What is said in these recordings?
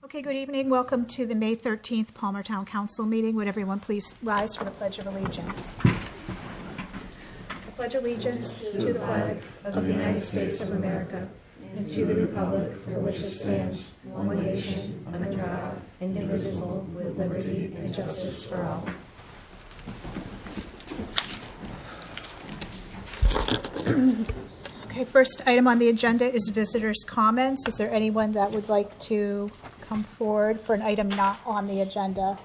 Okay, good evening. Welcome to the May 13th Palmer Town Council meeting. Would everyone please rise for the Pledge of Allegiance? I pledge allegiance to the flag of the United States of America and to the republic for which it stands, one nation, under God, indivisible, with liberty and justice for all. Okay, first item on the agenda is visitors' comments. Is there anyone that would like to come forward for an item not on the agenda?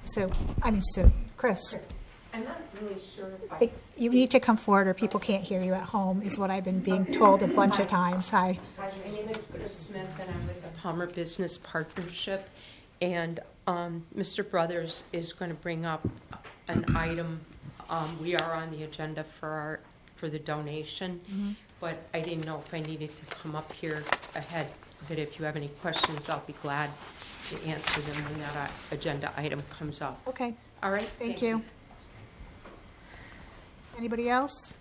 Sue, Chris. I'm not really sure if I think you need to come forward or people can't hear you at home, is what I've been being told a bunch of times. Hi. My name is Chris Smith, and I'm with the Palmer Business Partnership. And Mr. Brothers is going to bring up an item. We are on the agenda for the donation, but I didn't know if I needed to come up here ahead. But if you have any questions, I'll be glad to answer them when that agenda item comes up. Okay. All right. Thank you. Anybody else?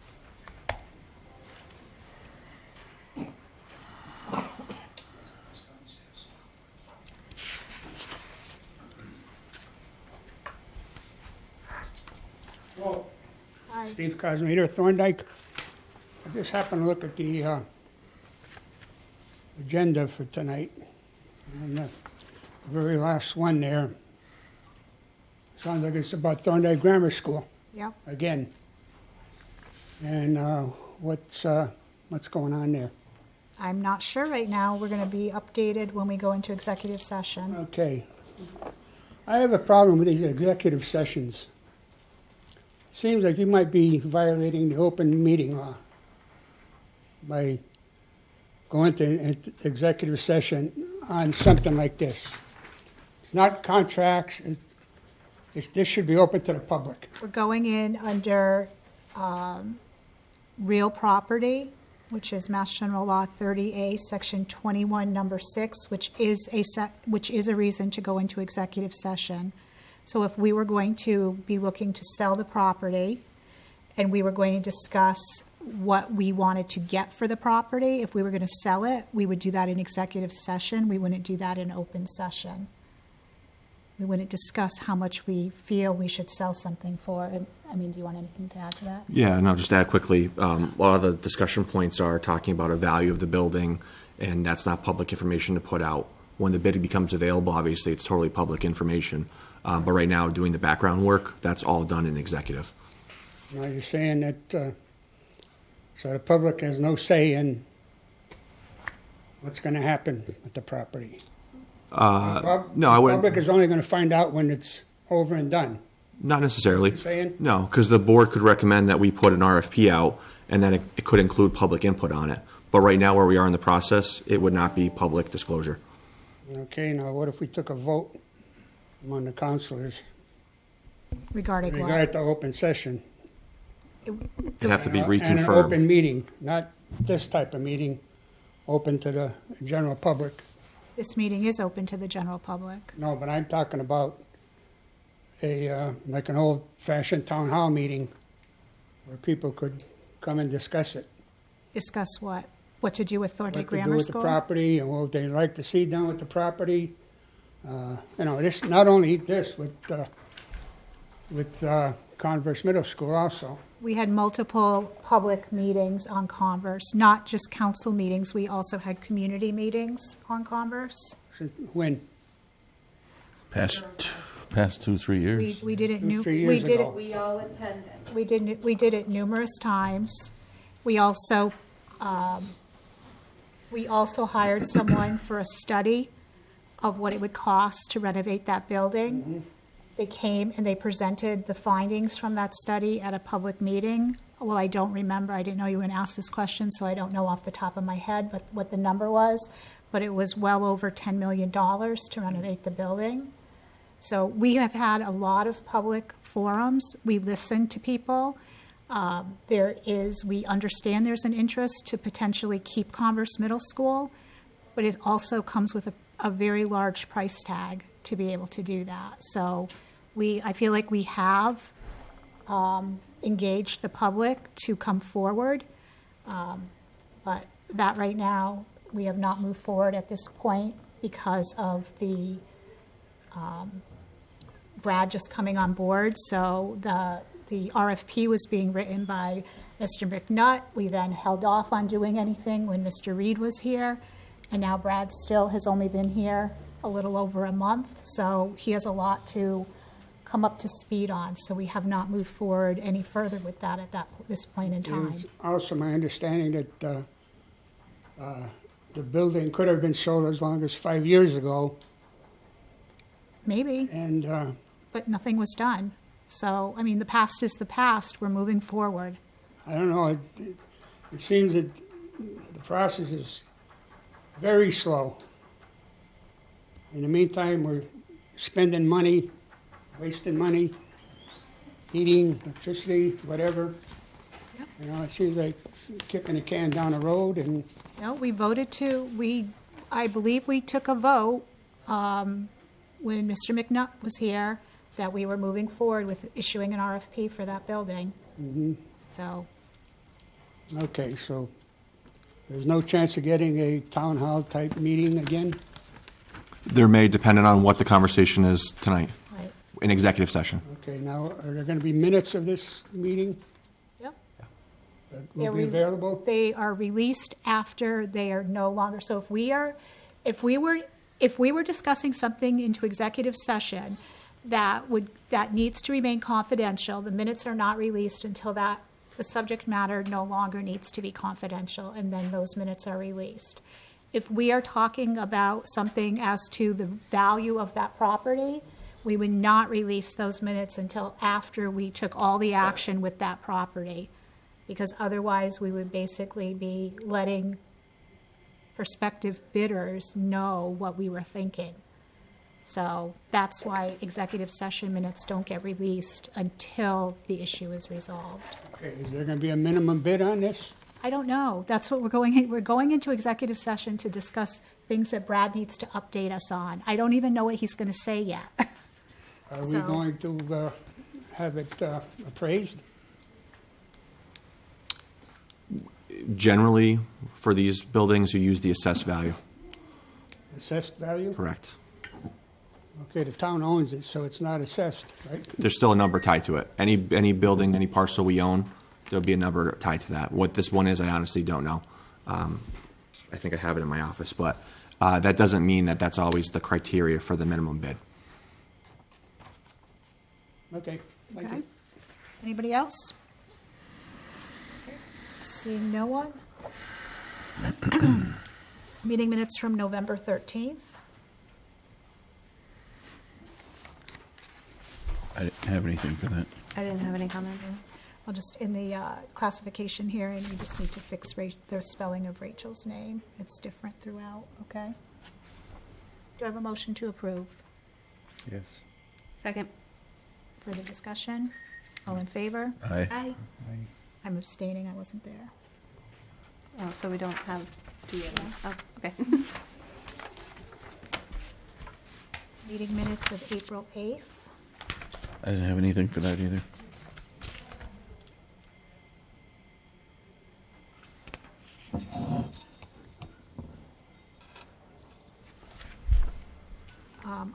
Well, Hi. Steve Cosmeter, Thorndike. I just happened to look at the agenda for tonight. And the very last one there, sounds like it's about Thorndike Grammar School Yeah. again. And what's going on there? I'm not sure right now. We're going to be updated when we go into executive session. Okay. I have a problem with these executive sessions. Seems like you might be violating the open meeting law by going to executive session on something like this. It's not contracts. This should be open to the public. We're going in under real property, which is Mass General Law 30A, Section 21, Number 6, which is a reason to go into executive session. So if we were going to be looking to sell the property and we were going to discuss what we wanted to get for the property, if we were going to sell it, we would do that in executive session. We wouldn't do that in open session. We wouldn't discuss how much we feel we should sell something for. I mean, do you want anything to add to that? Yeah, and I'll just add quickly, a lot of the discussion points are talking about a value of the building, and that's not public information to put out. When the bid becomes available, obviously, it's totally public information. But right now, doing the background work, that's all done in executive. Now you're saying that so the public has no say in what's going to happen with the property. No, I The wouldn't. public is only going to find out when it's over and done. Not necessarily. You're saying? No, because the board could recommend that we put an RFP out, and then it could include public input on it. But right now, where we are in the process, it would not be public disclosure. Okay, now what if we took a vote among the councilors Regarding in what? regard to open session? It'd have to be And an open reconfirmed. meeting, not this type of meeting, open to the general public. This meeting is open to the general public. No, but I'm talking about like an old-fashioned town hall meeting where people could come and discuss it. Discuss what? What to do with Thorndike What to do Grammar with the School? property and what they'd like to see done with the property. This, not only this, with Converse Middle School also. We had multiple public meetings on Converse, not just council meetings. We also had community meetings on Converse. When? Past 2-3 years. We did it. 3 years ago. We all attended. We did it numerous times. We also hired someone for a study of what it would cost to renovate that building. Mm-hmm. They came and they presented the findings from that study at a public meeting. Well, I don't remember. I didn't know you were going to ask this question, so I don't know off the top of my head what the number was. But it was well over $10 million to renovate the building. So we have had a lot of public forums. We listen to people. We understand there's an interest to potentially keep Converse Middle School, but it also comes with a very large price tag to be able to do that. So I feel like we have engaged the public to come forward, but that right now, we have not moved forward at this point because of the Brad just coming on board. So the RFP was being written by Mr. McNutt. We then held off on doing anything when Mr. Reed was here. And now Brad still has only been here a little over a month. So he has a lot to come up to speed on. So we have not moved forward any further with that at this point in time. It's also my understanding that the building could have been sold as long as 5 years ago, Maybe, and but nothing was done. So, I mean, the past is the past. We're moving forward. I don't know, it seems that the process is very slow. In the meantime, we're spending money, wasting money, heating, electricity, whatever. Yep. You know, it seems like kicking a can down the road, and No, we voted I believe we took a vote when Mr. McNutt was here that we were moving forward with issuing an RFP for that building. So, okay, so there's no chance of getting a town hall type meeting again? There may, depending on what the conversation is tonight, right, in executive session. Okay, now, are there gonna be minutes of this meeting yep. that They're will be available? They are released after they are no longer, so if we were discussing something into executive session that needs to remain confidential, the minutes are not released until the subject matter no longer needs to be confidential, and then those minutes are released. If we are talking about something as to the value of that property, we would not release those minutes until after we took all the action with that property, because otherwise we would basically be letting prospective bidders know what we were thinking. So that's why executive session minutes don't get released until the issue is resolved. Okay, is there gonna be a minimum bid on this? I don't know. That's what we're going into executive session to discuss things that Brad needs to update us on. I don't even know what he's going to say yet. Are we So- going to have it appraised? Generally, for these buildings, you use the assessed value. Assessed value? Correct. Okay, the town owns it, so it's not assessed, right? There's still a number tied to it. Any building, any parcel we own, there'll be a number tied to that. What this one is, I honestly don't know. I think I have it in my office, but that doesn't mean that that's always the criteria for the minimum bid. Okay, thank Okay. you. Anybody else? Seeing no one? Meeting minutes from November 13th. I didn't have anything for that. I didn't have any comments. Well, just in the classification hearing, you just need to fix the spelling of Rachel's name. It's different throughout, okay? Do I have a motion to approve? Yes. Second. Further discussion? All in favor? Aye. Aye. I'm abstaining, I wasn't there. Oh, so we don't have, do you? Oh, okay. Meeting minutes of April 8th. I didn't have anything for that either.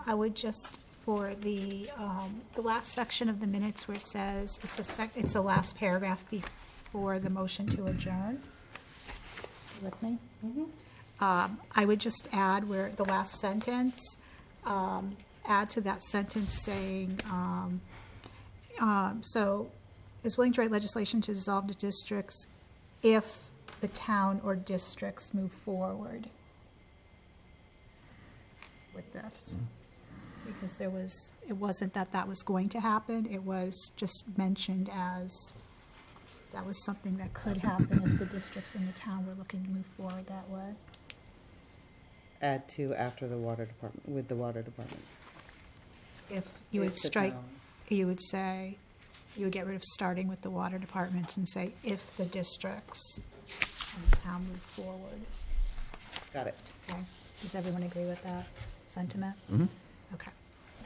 I would just, for the last section of the minutes where it says, it's the last paragraph before the motion to adjourn. You with me? I would just add where the last sentence, add to that sentence saying, so is willing to write legislation to dissolve the districts if the town or districts move forward with this. Because it wasn't that was going to happen, it was just mentioned as that was something that could happen if the districts in the town were looking to move forward that way. Add to after the water department, with the water departments. If you would If the strike, town- you would say, you would get rid of starting with the water departments and say, if the districts in the town move forward. Got it. Okay, does everyone agree with that sentiment? Mhm. Okay.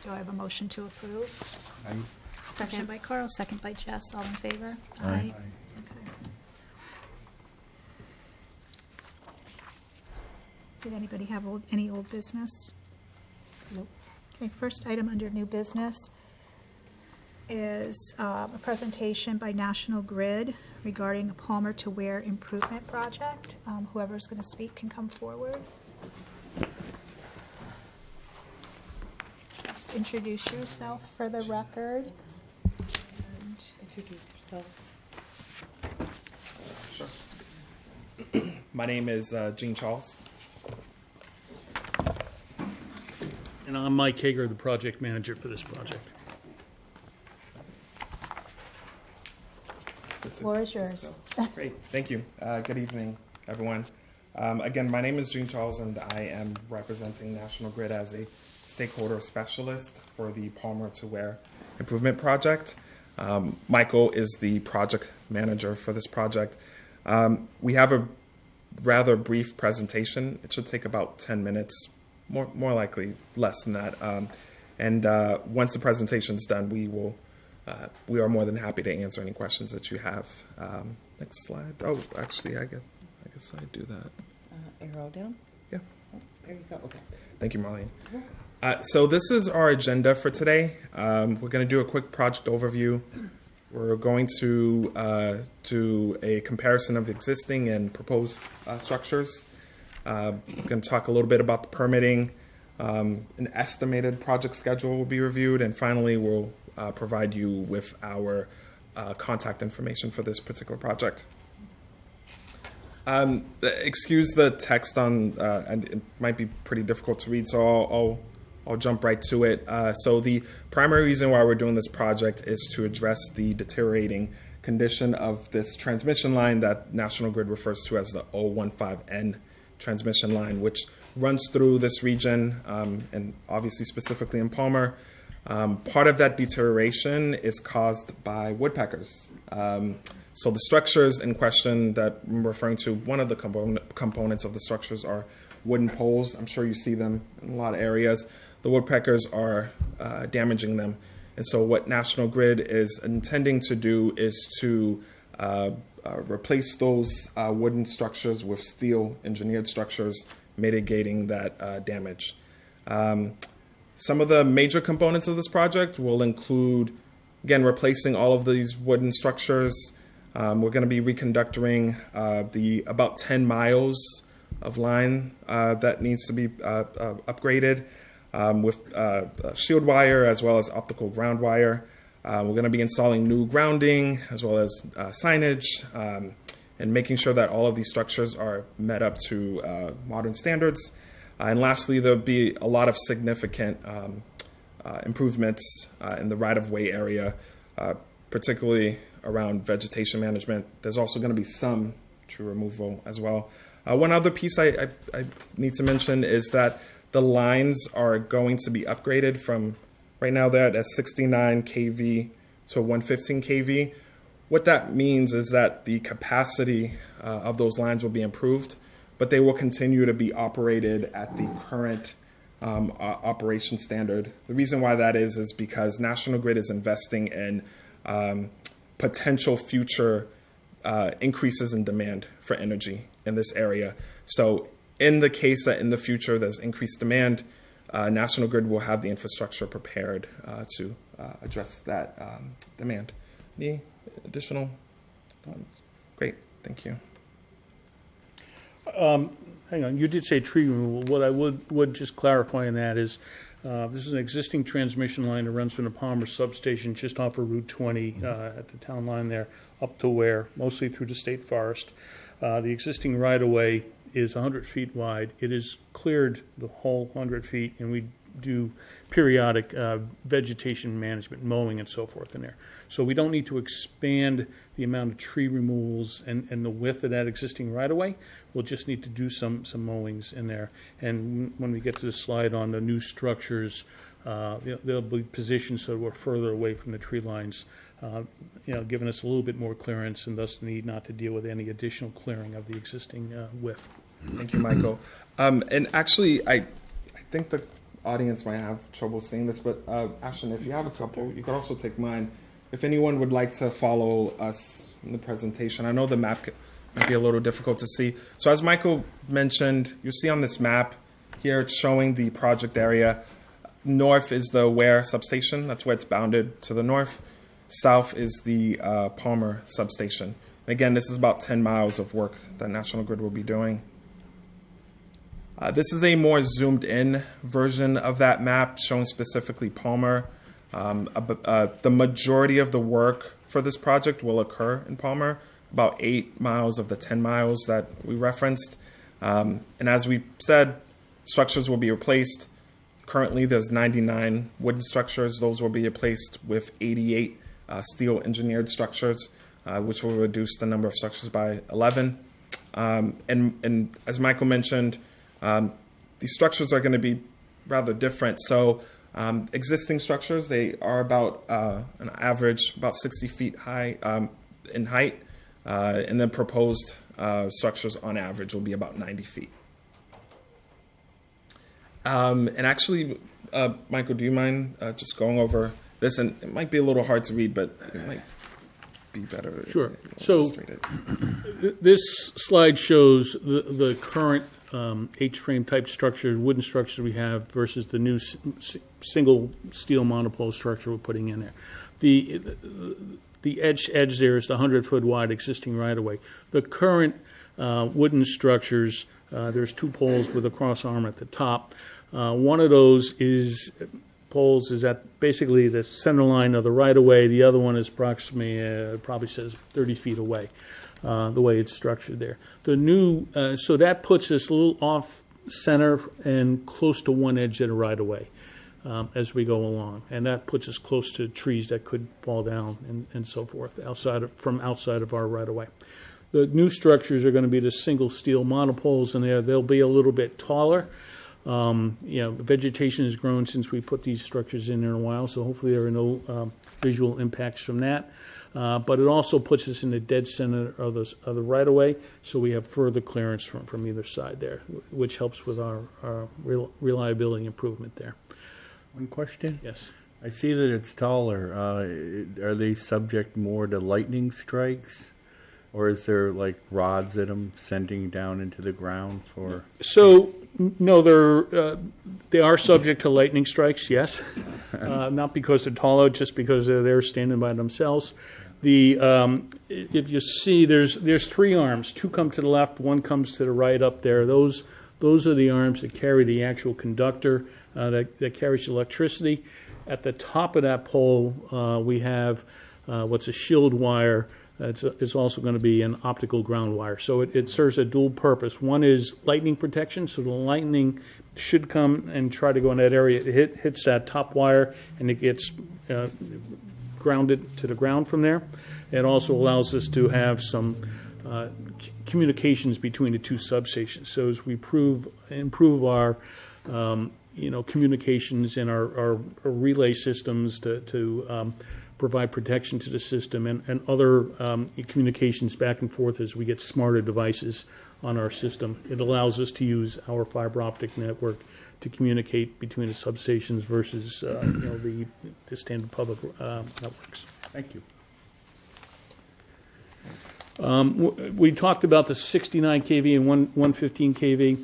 Do I have a motion to approve? Motion Second. by Carl, second by Jess, all in favor? Aye. Okay. Did anybody have any old business? Nope. Okay, first item under new business is a presentation by National Grid regarding a Palmer to Ware improvement project. Whoever's going to speak can come forward. Just introduce yourself for the record. And Introduce yourselves. Sure. My name is Gene Charles. And I'm Mike Hager, the project manager for this project. floor is yours. Great, thank you. Good evening, everyone. Again, my name is Gene Charles, and I am representing National Grid as a stakeholder specialist for the Palmer to Ware Improvement Project. Michael is the project manager for this project. We have a rather brief presentation. It should take about 10 minutes, more likely less than that. Once the presentation is done, we are more than happy to answer any questions that you have. Next slide. Oh, actually, I guess I do that. Arrow down? Yeah. Oh, there you go, okay. Thank you, Marlene. So this is our agenda for today. We're going to do a quick project overview. We're going to do a comparison of existing and proposed structures. We're going to talk a little bit about the permitting. An estimated project schedule will be reviewed, and finally we'll provide you with our contact information for this particular project. Excuse the text on, and it might be pretty difficult to read, so I'll jump right to it. So the primary reason why we're doing this project is to address the deteriorating condition of this transmission line that National Grid refers to as the 015N transmission line, which runs through this region, and obviously specifically in Palmer. Part of that deterioration is caused by woodpeckers. So the structures in question that I'm referring to, one of the components of the structures are wooden poles. I'm sure you see them in a lot of areas. The woodpeckers are damaging them. And so what National Grid is intending to do is to replace those wooden structures with steel engineered structures, mitigating that damage. Some of the major components of this project will include, again, replacing all of these wooden structures. We're going to be reconductoring the about 10 miles of line that needs to be upgraded with shield wire as well as optical ground wire. We're going to be installing new grounding as well as signage and making sure that all of these structures are met up to modern standards. And lastly, there'll be a lot of significant improvements in the right-of-way area, particularly around vegetation management. There's also going to be some tree removal as well. One other piece I need to mention is that the lines are going to be upgraded from, right now they're at 69 kV to 115 kV. What that means is that the capacity of those lines will be improved, but they will continue to be operated at the current operation standard. The reason why that is because National Grid is investing in potential future increases in demand for energy in this area. So in the case that in the future there's increased demand, National Grid will have the infrastructure prepared to address that demand. Any additional comments? Great, thank you. Hang on, you did say tree removal. What I would just clarify on that is, this is an existing transmission line that runs from the Palmer substation just off of Route 20 at the town line there, up to Ware, mostly through the state forest. The existing right-of-way is 100 feet wide. It is cleared the whole 100 feet, and we do periodic vegetation management, mowing and so forth in there. So we don't need to expand the amount of tree removals and the width of that existing right-of-way. We'll just need to do some mowings in there. And when we get to the slide on the new structures, they'll be positioned so we're further away from the tree lines, giving us a little bit more clearance and thus the need not to deal with any additional clearing of the existing width. Thank you, Michael. And actually, I think the audience might have trouble seeing this, but Ashton, if you have a couple, you could also take mine. If anyone would like to follow us in the presentation, I know the map might be a little difficult to see. So as Michael mentioned, you see on this map here, it's showing the project area. North is the Ware substation. That's where it's bounded to the north. South is the Palmer substation. And again, this is about 10 miles of work that National Grid will be doing. This is a more zoomed in version of that map showing specifically Palmer. The majority of the work for this project will occur in Palmer, about 8 miles of the 10 miles that we referenced. And as we said, structures will be replaced. Currently, there's 99 wooden structures. Those will be replaced with 88 steel engineered structures, which will reduce the number of structures by 11. And as Michael mentioned, these structures are going to be rather different. So existing structures, they are about an average about 60 feet high in height, and then proposed structures on average will be about 90 feet. And actually, Michael, do you mind just going over this? And it might be a little hard to read, but it might be better. Sure. I'll So illustrate it. this slide shows the current H-frame type structure, wooden structure we have versus the new single steel monopole structure we're putting in there. The edge there is the 100-foot wide existing right-of-way. The current wooden structures, there's 2 poles with a cross arm at the top. One of those poles is at basically the center line of the right-of-way. The other one is approximately, probably says 30 feet away, the way it's structured there. The new, so that puts us a little off center and close to one edge of the right-of-way as we go along. And that puts us close to trees that could fall down and so forth from outside of our right-of-way. The new structures are going to be the single steel monopoles, and they'll be a little bit taller. Vegetation has grown since we put these structures in there a while, so hopefully there are no visual impacts from that. But it also puts us in the dead center of the right-of-way, so we have further clearance from either side there, which helps with our reliability improvement there. One question? Yes. I see that it's taller. Are they subject more to lightning strikes? Or is there like rods at them sending down into the ground for? So, no, they are subject to lightning strikes, yes. Not because they're taller, just because they're there standing by themselves. If you see, there's 3 arms. 2 come to the left, 1 comes to the right up there. Those are the arms that carry the actual conductor that carries electricity. At the top of that pole, we have what's a shield wire. It's also going to be an optical ground wire. So it serves a dual purpose. One is lightning protection, so the lightning should come and try to go in that area. It hits that top wire, and it gets grounded to the ground from there. It also allows us to have some communications between the 2 substations. So as we improve our communications in our relay systems to provide protection to the system and other communications back and forth as we get smarter devices on our system. It allows us to use our fiber optic network to communicate between the substations versus the standard public networks. Thank you. We talked about the 69 kV and 115 kV.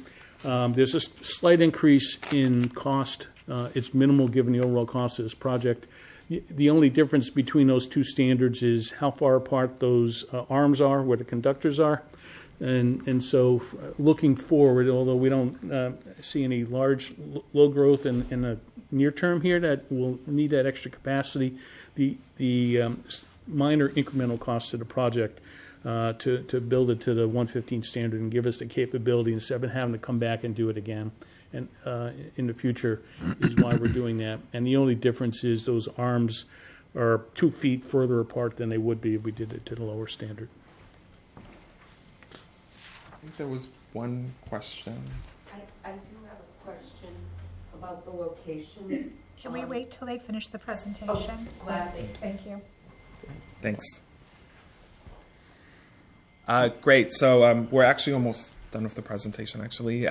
There's a slight increase in cost. It's minimal given the overall cost of this project. The only difference between those 2 standards is how far apart those arms are, where the conductors are. And so looking forward, although we don't see any large load growth in the near term here that will need that extra capacity, the minor incremental cost of the project to build it to the 115 standard and give us the capability instead of having to come back and do it again. And in the future is why we're doing that. And the only difference is those arms are 2 feet further apart than they would be if we did it to the lower standard. I think there was one question. I do have a question about the location. Can we wait till they finish the presentation? Gladly. Thank you. Thanks. Great. So we're actually almost done with the presentation, actually.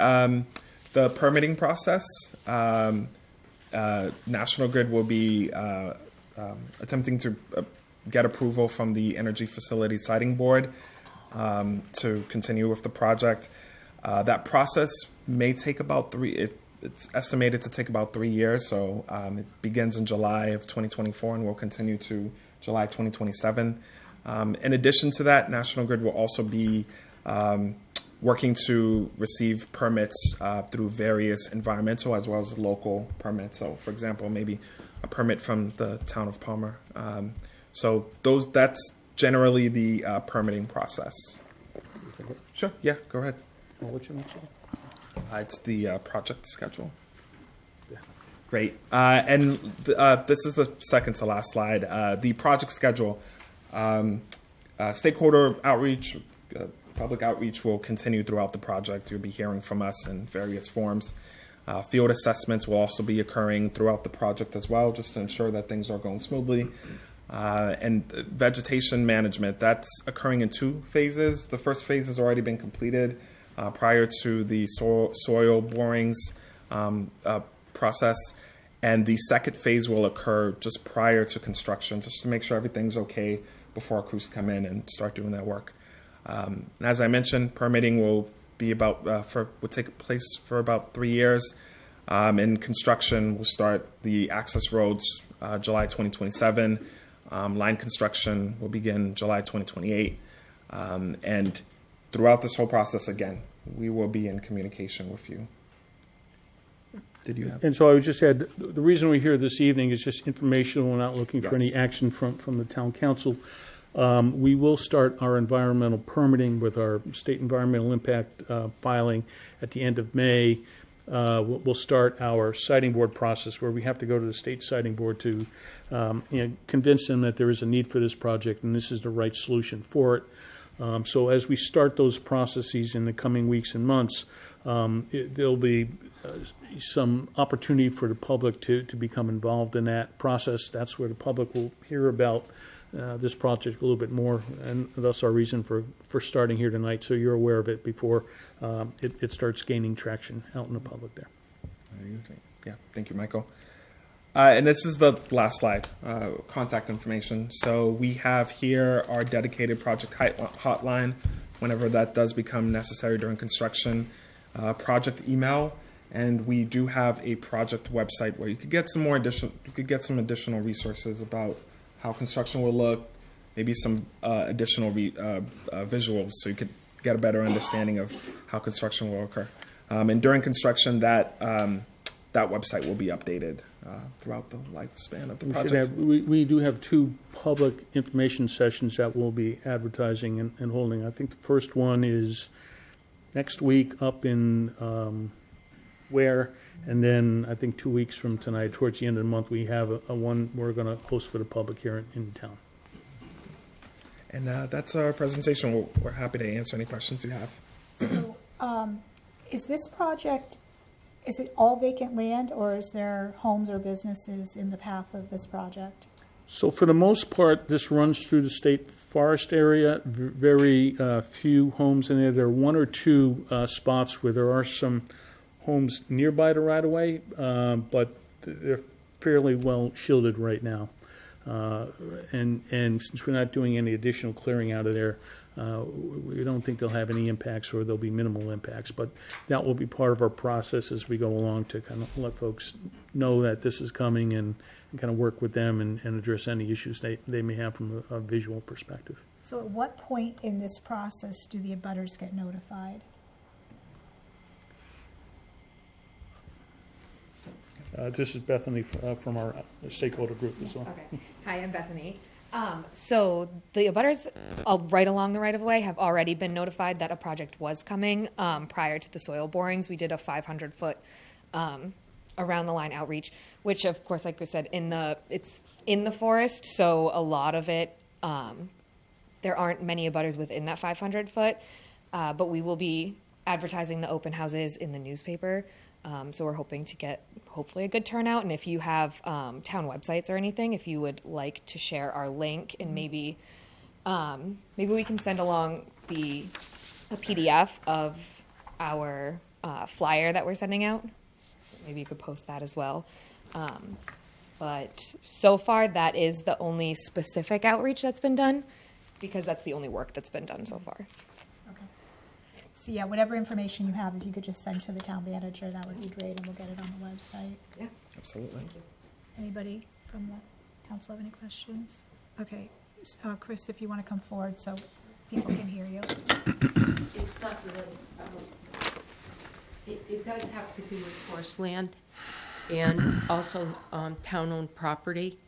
The permitting process, National Grid will be attempting to get approval from the Energy Facility Siting Board. to continue with the project. That process may take about it's estimated to take about 3 years. So it begins in July of 2024 and will continue to July 2027. In addition to that, National Grid will also be working to receive permits through various environmental as well as local permits. So, for example, maybe a permit from the town of Palmer. So that's generally the permitting process. Sure, yeah, go ahead. What's your next one? It's the project schedule. Great. And this is the second to last slide. The project schedule. Stakeholder outreach, public outreach will continue throughout the project. You'll be hearing from us in various forms. Field assessments will also be occurring throughout the project as well, just to ensure that things are going smoothly. And vegetation management, that's occurring in 2 phases. The first phase has already been completed prior to the soil borings process. And the second phase will occur just prior to construction, just to make sure everything's okay before our crews come in and start doing that work. And as I mentioned, permitting will be will take place for about 3 years. And construction will start the access roads July 2027. Line construction will begin July 2028. And throughout this whole process, again, we will be in communication with you. Did you have? And so I would just add, the reason we're here this evening is just informational. We're not looking for any Yes. action from the town council. We will start our environmental permitting with our state environmental impact filing at the end of May. We'll start our siting board process, where we have to go to the state siting board to convince them that there is a need for this project and this is the right solution for it. So as we start those processes in the coming weeks and months, there'll be some opportunity for the public to become involved in that process. That's where the public will hear about this project a little bit more, and thus our reason for starting here tonight, so you're aware of it before it starts gaining traction out in the public there. Yeah, thank you, Michael. And this is the last slide, contact information. So we have here our dedicated project hotline, whenever that does become necessary during construction, project email, and we do have a project website where you could get some additional resources about how construction will look, maybe some additional visuals, so you could get a better understanding of how construction will occur. And during construction, that website will be updated throughout the lifespan of the project. We do have 2 public information sessions that we'll be advertising and holding. I think the first one is next week up in Ware, and then I think 2 weeks from tonight, towards the end of the month, we have a one we're going to host for the public here in town. And that's our presentation. We're happy to answer any questions you have. So, is this project, is it all vacant land, or is there homes or businesses in the path of this project? So for the most part, this runs through the state forest area. Very few homes in there. There are 1 or 2 spots where there are some homes nearby the right-of-way, but they're fairly well shielded right now. And since we're not doing any additional clearing out of there, we don't think they'll have any impacts, or there'll be minimal impacts. But that will be part of our process as we go along, to kind of let folks know that this is coming, and kind of work with them and address any issues they may have from a visual perspective. So at what point in this process do the abutters get notified? This is Bethany from our stakeholder group as well. Okay. Hi, I'm Bethany. So the abutters right along the right-of-way have already been notified that a project was coming prior to the soil borings. We did a 500-foot around the line outreach, which, of course, like we said, it's in the forest, so a lot of it, there aren't many abutters within that 500-foot, but we will be advertising the open houses in the newspaper. So we're hoping to get hopefully a good turnout. And if you have town websites or anything, if you would like to share our link, and maybe we can send along a PDF of our flyer that we're sending out. Maybe you could post that as well. But so far, that is the only specific outreach that's been done. because that's the only work that's been done so far. Okay. So yeah, whatever information you have, if you could just send to the town manager, that would be great, and we'll get it on the website. Yeah. Absolutely. Anybody from the council have any questions? Okay, Chris, if you want to come forward so people can hear you. It's not really, it does have to do with forest land and also town-owned property.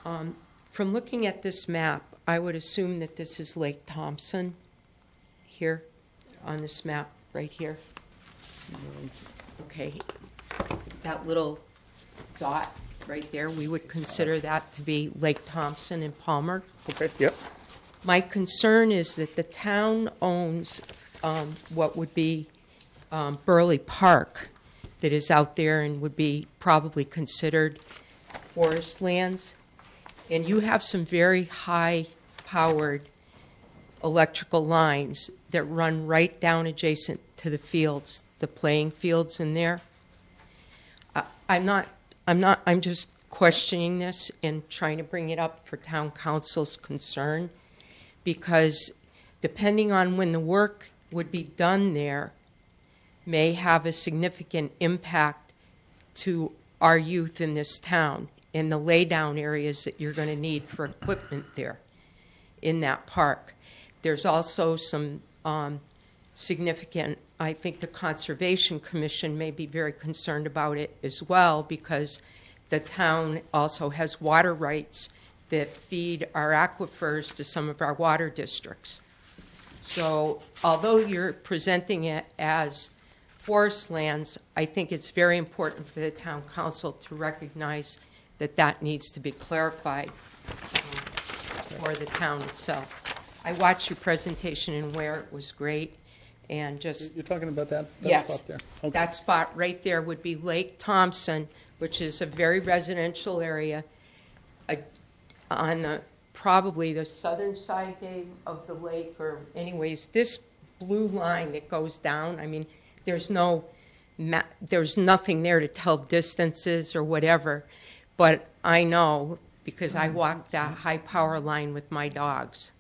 From looking at this map, I would assume that this is Lake Thompson here on this map right here. Okay, that little dot right there, we would consider that to be Lake Thompson in Palmer. Okay, yep. My concern is that the town owns what would be Burley Park that is out there and would be probably considered forest lands. And you have some very high-powered electrical lines that run right down adjacent to the fields, the playing fields in there. I'm just questioning this and trying to bring it up for town council's concern, because depending on when the work would be done there may have a significant impact to our youth in this town and the laydown areas that you're going to need for equipment there in that park. There's also some significant, I think the Conservation Commission may be very concerned about it as well, because the town also has water rights that feed our aquifers to some of our water districts. So although you're presenting it as forest lands, I think it's very important for the town council to recognize that that needs to be clarified for the town itself. I watched your presentation and where it was great, and just, You're talking about that yes, spot there? Okay. that spot right there would be Lake Thompson, which is a very residential area on the, probably the southern side, Dave, of the lake, or anyways, this blue line that goes down, I mean, there's nothing there to tell distances or whatever, but I know because I walk that high power line with my dogs.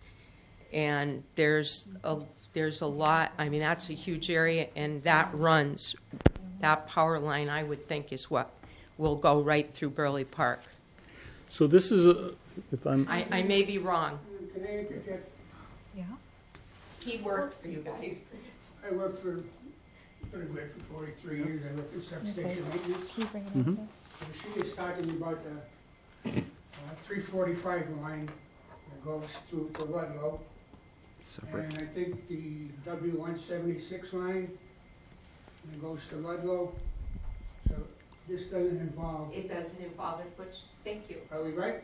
And there's a lot, I mean, that's a huge area, and that power line, I would think, is what will go right through Burley Park. So this is, if I'm, I may be wrong. Can I interject? Yeah? He worked for you guys. I worked for, been great for 43 years, I worked in substation maintenance. Can you bring it up there? She is talking about the 345 line that goes through to Ludlow. Separate. And I think the W176 line that goes to Ludlow. So this doesn't involve, It doesn't involve it, Butch. Thank you. are we right?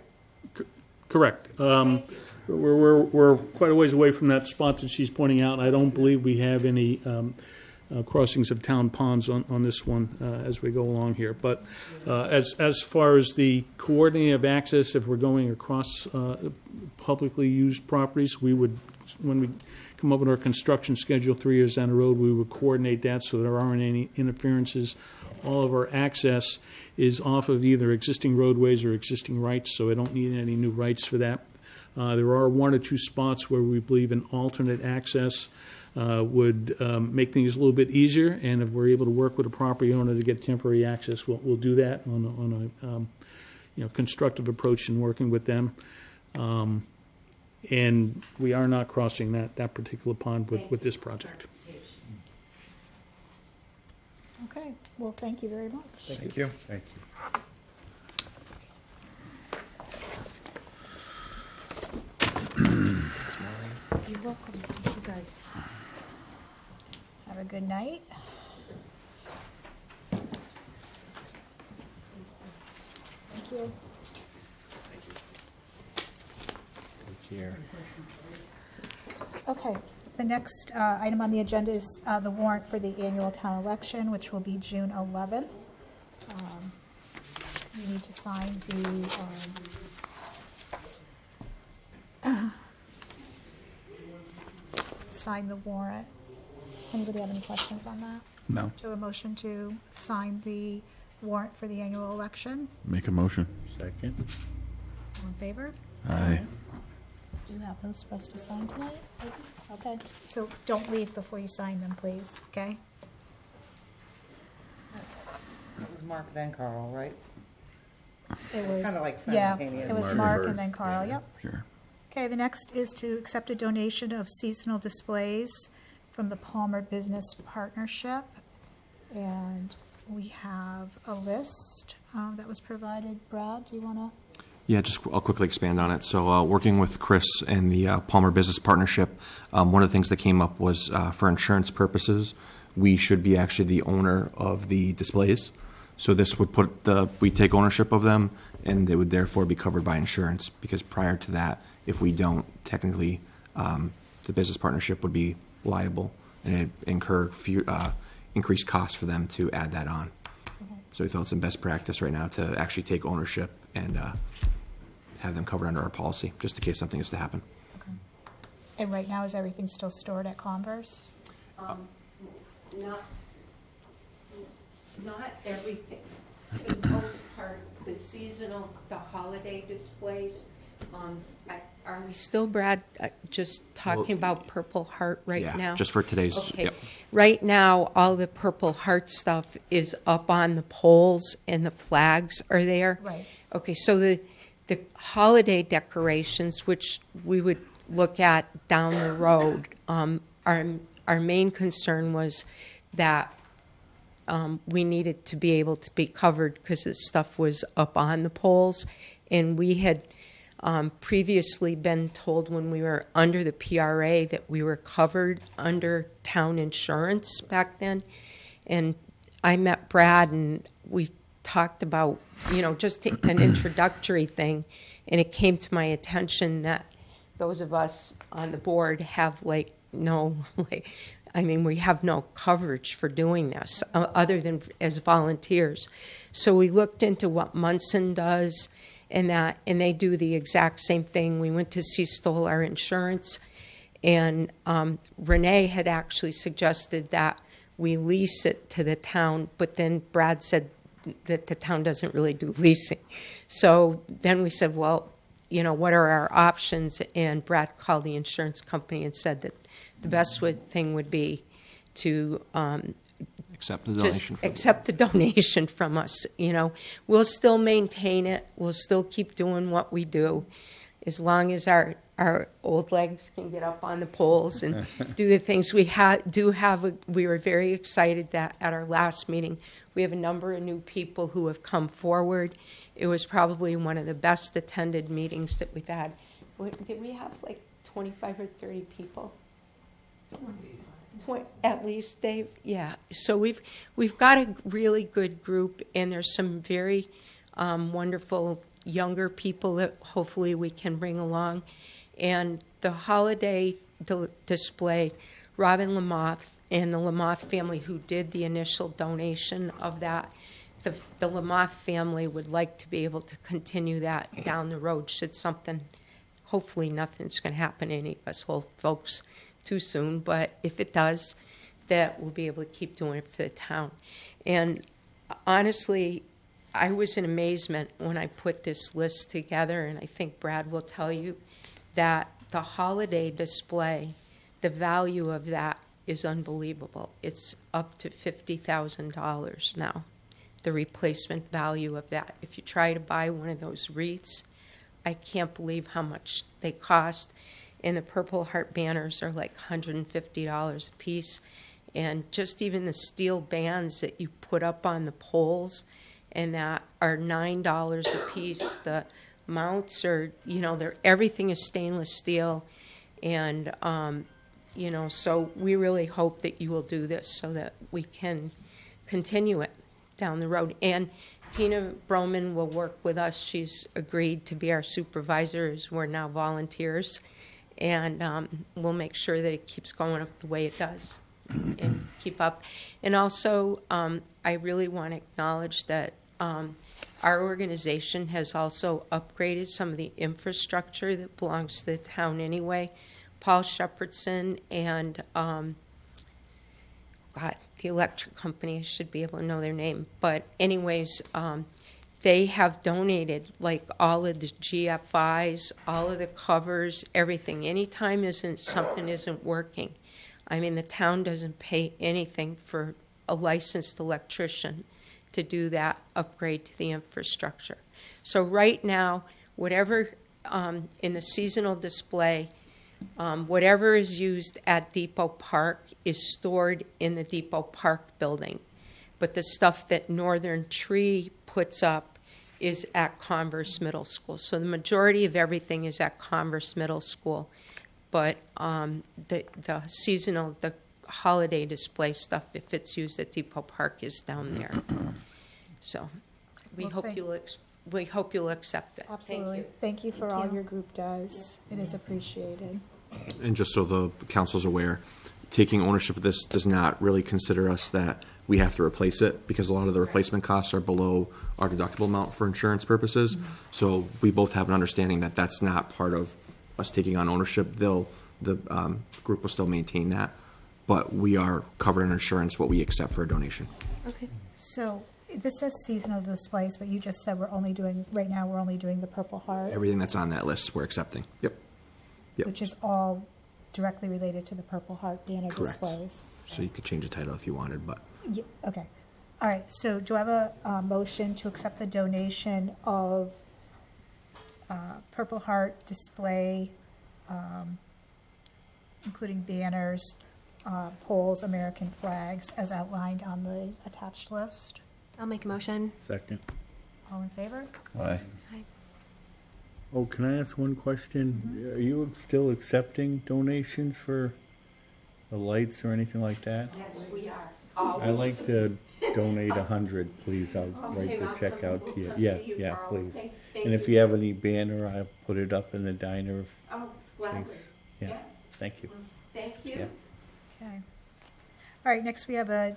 correct. Thank you. We're quite a ways away from that spot that she's pointing out. I don't believe we have any crossings of town ponds on this one as we go along here. But as far as the coordinating of access, if we're going across publicly used properties, we would, when we come up with our construction schedule 3 years down the road, we would coordinate that so there aren't any interferences. All of our access is off of either existing roadways or existing rights, so I don't need any new rights for that. There are 1 or 2 spots where we believe an alternate access would make things a little bit easier, and if we're able to work with a property owner to get temporary access, we'll do that on a constructive approach in working with them. And we are not crossing that particular pond with this project. Okay, well, thank you very much. Thank you. Thank you. You're welcome. Thank you guys. Have a good night. Thank you. Take care. Okay, the next item on the agenda is the warrant for the annual town election, which will be June 11th. You need to sign the warrant. Anybody have any questions on that? No. Do a motion to sign the warrant for the annual election? Make a motion. Second. All in favor? Aye. you have those for us to sign tonight? Okay. So don't leave before you sign them, please, okay? It was Mark then Carl, right? It was, Kinda like yeah, simultaneous. it was Mark Mark first, and then Carl, yep. Sure. Okay, the next is to accept a donation of seasonal displays from the Palmer Business Partnership. And we have a list that was provided. Brad, do you want to? Yeah, I'll quickly expand on it. So, working with Chris and the Palmer Business Partnership, one of the things that came up was for insurance purposes, we should be actually the owner of the displays. So this would we take ownership of them, and they would therefore be covered by insurance, because prior to that, if we don't, technically, the business partnership would be liable, and it'd incur increased costs for them to add that on. So we felt it's in best practice right now to actually take ownership and have them covered under our policy, just in case something is to happen. And right now, is everything still stored at Converse? Not everything. For the most part, the seasonal, the holiday displays, are we still, Brad, just talking about Purple Heart right Yeah, now? just for today's, Okay. yep. Right now, all the Purple Heart stuff is up on the poles and the flags are there. Right. Okay, so the holiday decorations, which we would look at down the road, our main concern was that we needed to be able to be covered because this stuff was up on the poles. And we had previously been told when we were under the PRA that we were covered under town insurance back then. And I met Brad and we talked about, just an introductory thing. And it came to my attention that those of us on the board have we have no coverage for doing this other than as volunteers. So we looked into what Munson does and they do the exact same thing. We went to Seastole, our insurance, and Renee had actually suggested that we lease it to the town, but then Brad said that the town doesn't really do leasing. So then we said, well, what are our options? And Brad called the insurance company and said that the best thing would be to Accept the just donation. accept the donation from us. We'll still maintain it. We'll still keep doing what we do, as long as our old legs can get up on the poles and do the things we do have. We were very excited that at our last meeting, we have a number of new people who have come forward. It was probably one of the best attended meetings that we've had. Did we have 25 or 30 people? At least, Dave. Yeah. So we've got a really good group, and there's some very wonderful younger people that hopefully we can bring along. And the holiday display, Robin Lamoth and the Lamoth family who did the initial donation of that, the Lamoth family would like to be able to continue that down the road should something, hopefully nothing's going to happen to any of us old folks too soon, but if it does, that we'll be able to keep doing it for the town. And honestly, I was in amazement when I put this list together, and I think Brad will tell you that the holiday display, the value of that is unbelievable. It's up to $50,000 now, the replacement value of that. If you try to buy one of those wreaths, I can't believe how much they cost. And the Purple Heart banners are like $150 a piece. And just even the steel bands that you put up on the poles, and that are $9 a piece. The mounts are, everything is stainless steel. And, so we really hope that you will do this so that we can continue it down the road. And Tina Broman will work with us. She's agreed to be our supervisor, as we're now volunteers. And we'll make sure that it keeps going up the way it does and keep up. And also, I really want to acknowledge that our organization has also upgraded some of the infrastructure that belongs to the town anyway. Paul Shepherdson and, the electric company, I should be able to know their name. But anyways, they have donated like all of the GFIs, all of the covers, everything. Anytime something isn't working, I mean, the town doesn't pay anything for a licensed electrician to do that upgrade to the infrastructure. So right now, whatever in the seasonal display, whatever is used at Depot Park is stored in the Depot Park building. But the stuff that Northern Tree puts up is at Converse Middle School. So the majority of everything is at Converse Middle School. But the seasonal, the holiday display stuff, if it's used at Depot Park, is down there. So we Well, hope you'll accept it. Absolutely. Thank you for all your group does. It is appreciated. And just so the council's aware, taking ownership of this does not really consider us that we have to replace it, because a lot of the replacement costs are below our deductible amount for insurance purposes. So we both have an understanding that that's not part of us taking on ownership. The group will still maintain that, but we are covering insurance what we accept for a donation. Okay. So this says seasonal displays, but you just said right now we're only doing the Purple Heart, Everything that's on that list, we're accepting. Yep. Yep. which is all directly related to the Purple Heart banner Correct. displays. So you could change the title if you wanted, but Okay. All right, so do I have a motion to accept the donation of Purple Heart display, including banners, poles, American flags, as outlined on the attached list? I'll make a motion. Second. All in favor? Aye. Oh, can I ask one question? Are you still accepting donations for the lights or anything like that? Yes, we are. I'd like to donate 100, please. I'll write the check out to you. Yeah, please. And if you have any banner, I'll put it up in the diner. Oh, gladly. Please. Yeah, thank you. Thank you. Yeah. Okay. All right, next we have a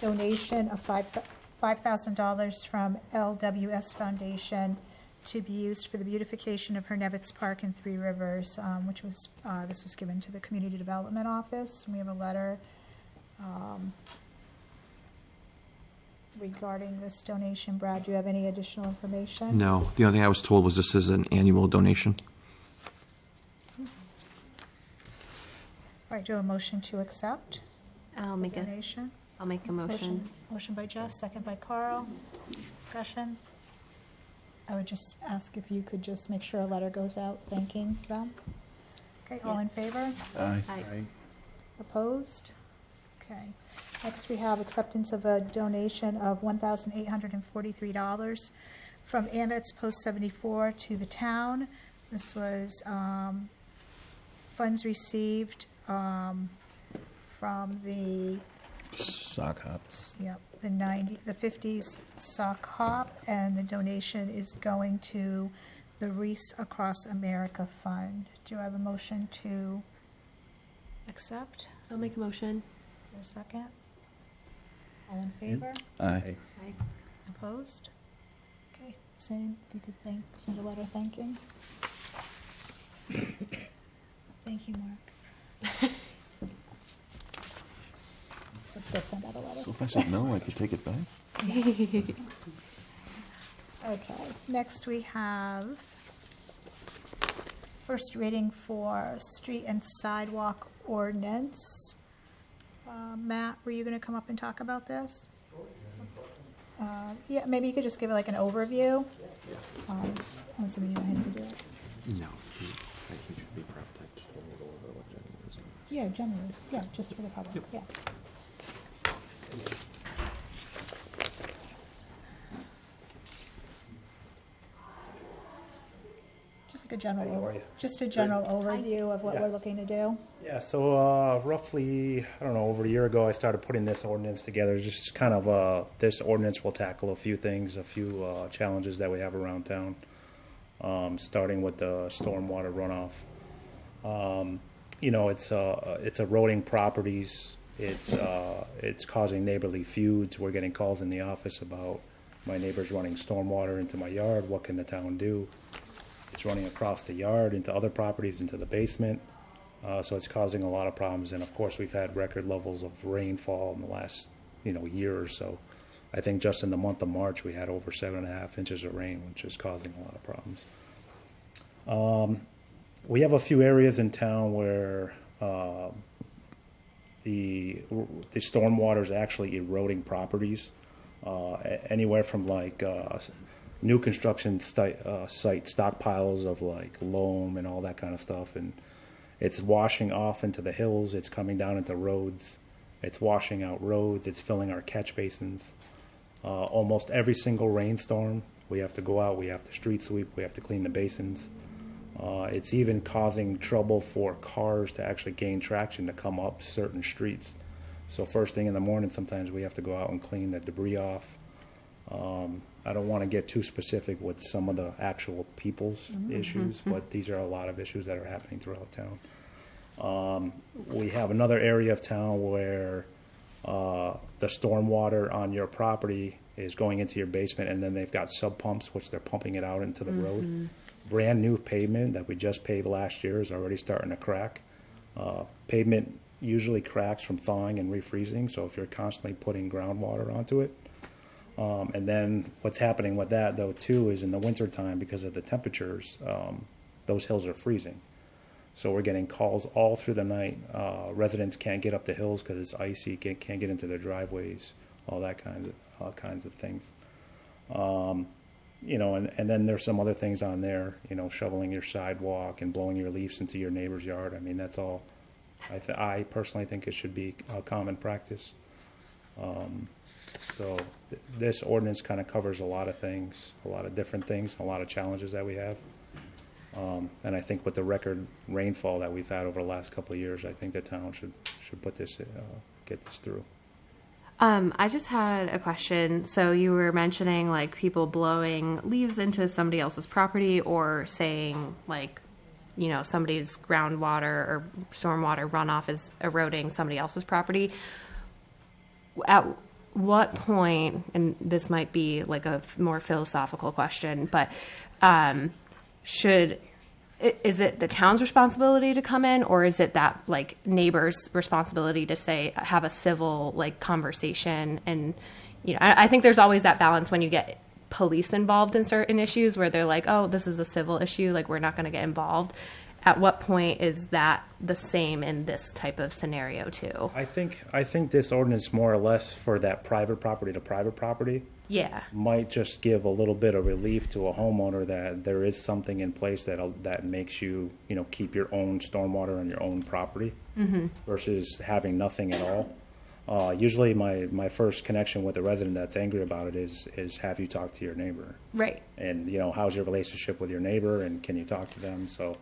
donation of $5,000 from LWS Foundation to be used for the beautification of Hernevitz Park in Three Rivers, which was, this was given to the Community Development Office. And we have a letter regarding this donation. Brad, do you have any additional information? no. The only thing I was told was this is an annual donation. All right, do you have a motion to accept I'll the make a donation? motion. Motion by Jess, second by Carl. Discussion? I would just ask if you could just make sure a letter goes out thanking them. Okay, all in Yes. favor? Aye. Aye. Opposed? Okay. Next, we have acceptance of a donation of $1,843 from Amex Post 74 to the town. This was funds received from the Sock hops. Yep, the 50s sock hop, and the donation is going to the Reese Across America Fund. Do I have a motion to accept? I'll make a motion. Is there a second? All in favor? Aye. Aye. Opposed? Okay, same, if you could send a letter thanking. Thank you, Mark. Let's still send out a letter. So if I said no, I could take it back? Okay, next we have first reading for street and sidewalk ordinance. Matt, were you gonna come up and talk about this? Yeah, maybe you could just give it like an overview. I'm assuming you don't have to do it. No. I think you should be prepped. I just want to go over what Jenny was. Yeah, generally, yeah, just for the public, yeah. Just like a general overview of what Yeah. we're looking to do. Yeah, so roughly, I don't know, over a year ago, I started putting this ordinance together. It's just kind of, this ordinance will tackle a few things, a few challenges that we have around town, starting with the stormwater runoff. You know, it's eroding properties. It's causing neighborly feuds. We're getting calls in the office about my neighbors running stormwater into my yard. What can the town do? It's running across the yard into other properties, into the basement. So it's causing a lot of problems. And of course, we've had record levels of rainfall in the last, year or so. I think just in the month of March, we had over 7.5 inches of rain, which is causing a lot of problems. We have a few areas in town where the stormwater is actually eroding properties, anywhere from like new construction site stockpiles of like loam and all that kind of stuff, and it's washing off into the hills. It's coming down into roads. It's washing out roads. It's filling our catch basins. Almost every single rainstorm, we have to go out. We have to street sweep. We have to clean the basins. It's even causing trouble for cars to actually gain traction to come up certain streets. So first thing in the morning, sometimes we have to go out and clean the debris off. I don't want to get too specific with some of the actual people's issues, but these are a lot of issues that are happening throughout town. We have another area of town where the stormwater on your property is going into your basement, and then they've got sub pumps, which they're pumping it out into the road. Brand new pavement that we just paved last year is already starting to crack. Pavement usually cracks from thawing and refreezing, so if you're constantly putting groundwater onto it. And then what's happening with that though too is in the wintertime, because of the temperatures, those hills are freezing. So we're getting calls all through the night. Residents can't get up the hills because it's icy, can't get into their driveways, all kinds of things. You know, and then there's some other things on there, you know, shoveling your sidewalk and blowing your leaves into your neighbor's yard. I mean, that's all, I personally think it should be a common practice. So this ordinance kind of covers a lot of things, a lot of different things, a lot of challenges that we have. And I think with the record rainfall that we've had over the last couple of years, I think the town should put this, get this through. I just had a question. So you were mentioning like people blowing leaves into somebody else's property, or saying like, you know, somebody's groundwater or stormwater runoff is eroding somebody else's property. At what point, and this might be like a more philosophical question, but is it the town's responsibility to come in, or is it that like neighbor's responsibility to say, have a civil like conversation? And, you know, I think there's always that balance when you get police involved in certain issues where they're like, oh, this is a civil issue, like we're not going to get involved. At what point is that the same in this type of scenario too? I think this ordinance more or less for that private property to private property Yeah. might just give a little bit of relief to a homeowner that there is something in place that makes you, you know, keep your own stormwater on your own property versus having nothing at all. Usually my first connection with a resident that's angry about it is have you talk to your neighbor? Right. And, you know, how's your relationship with your neighbor, and can you talk to them? So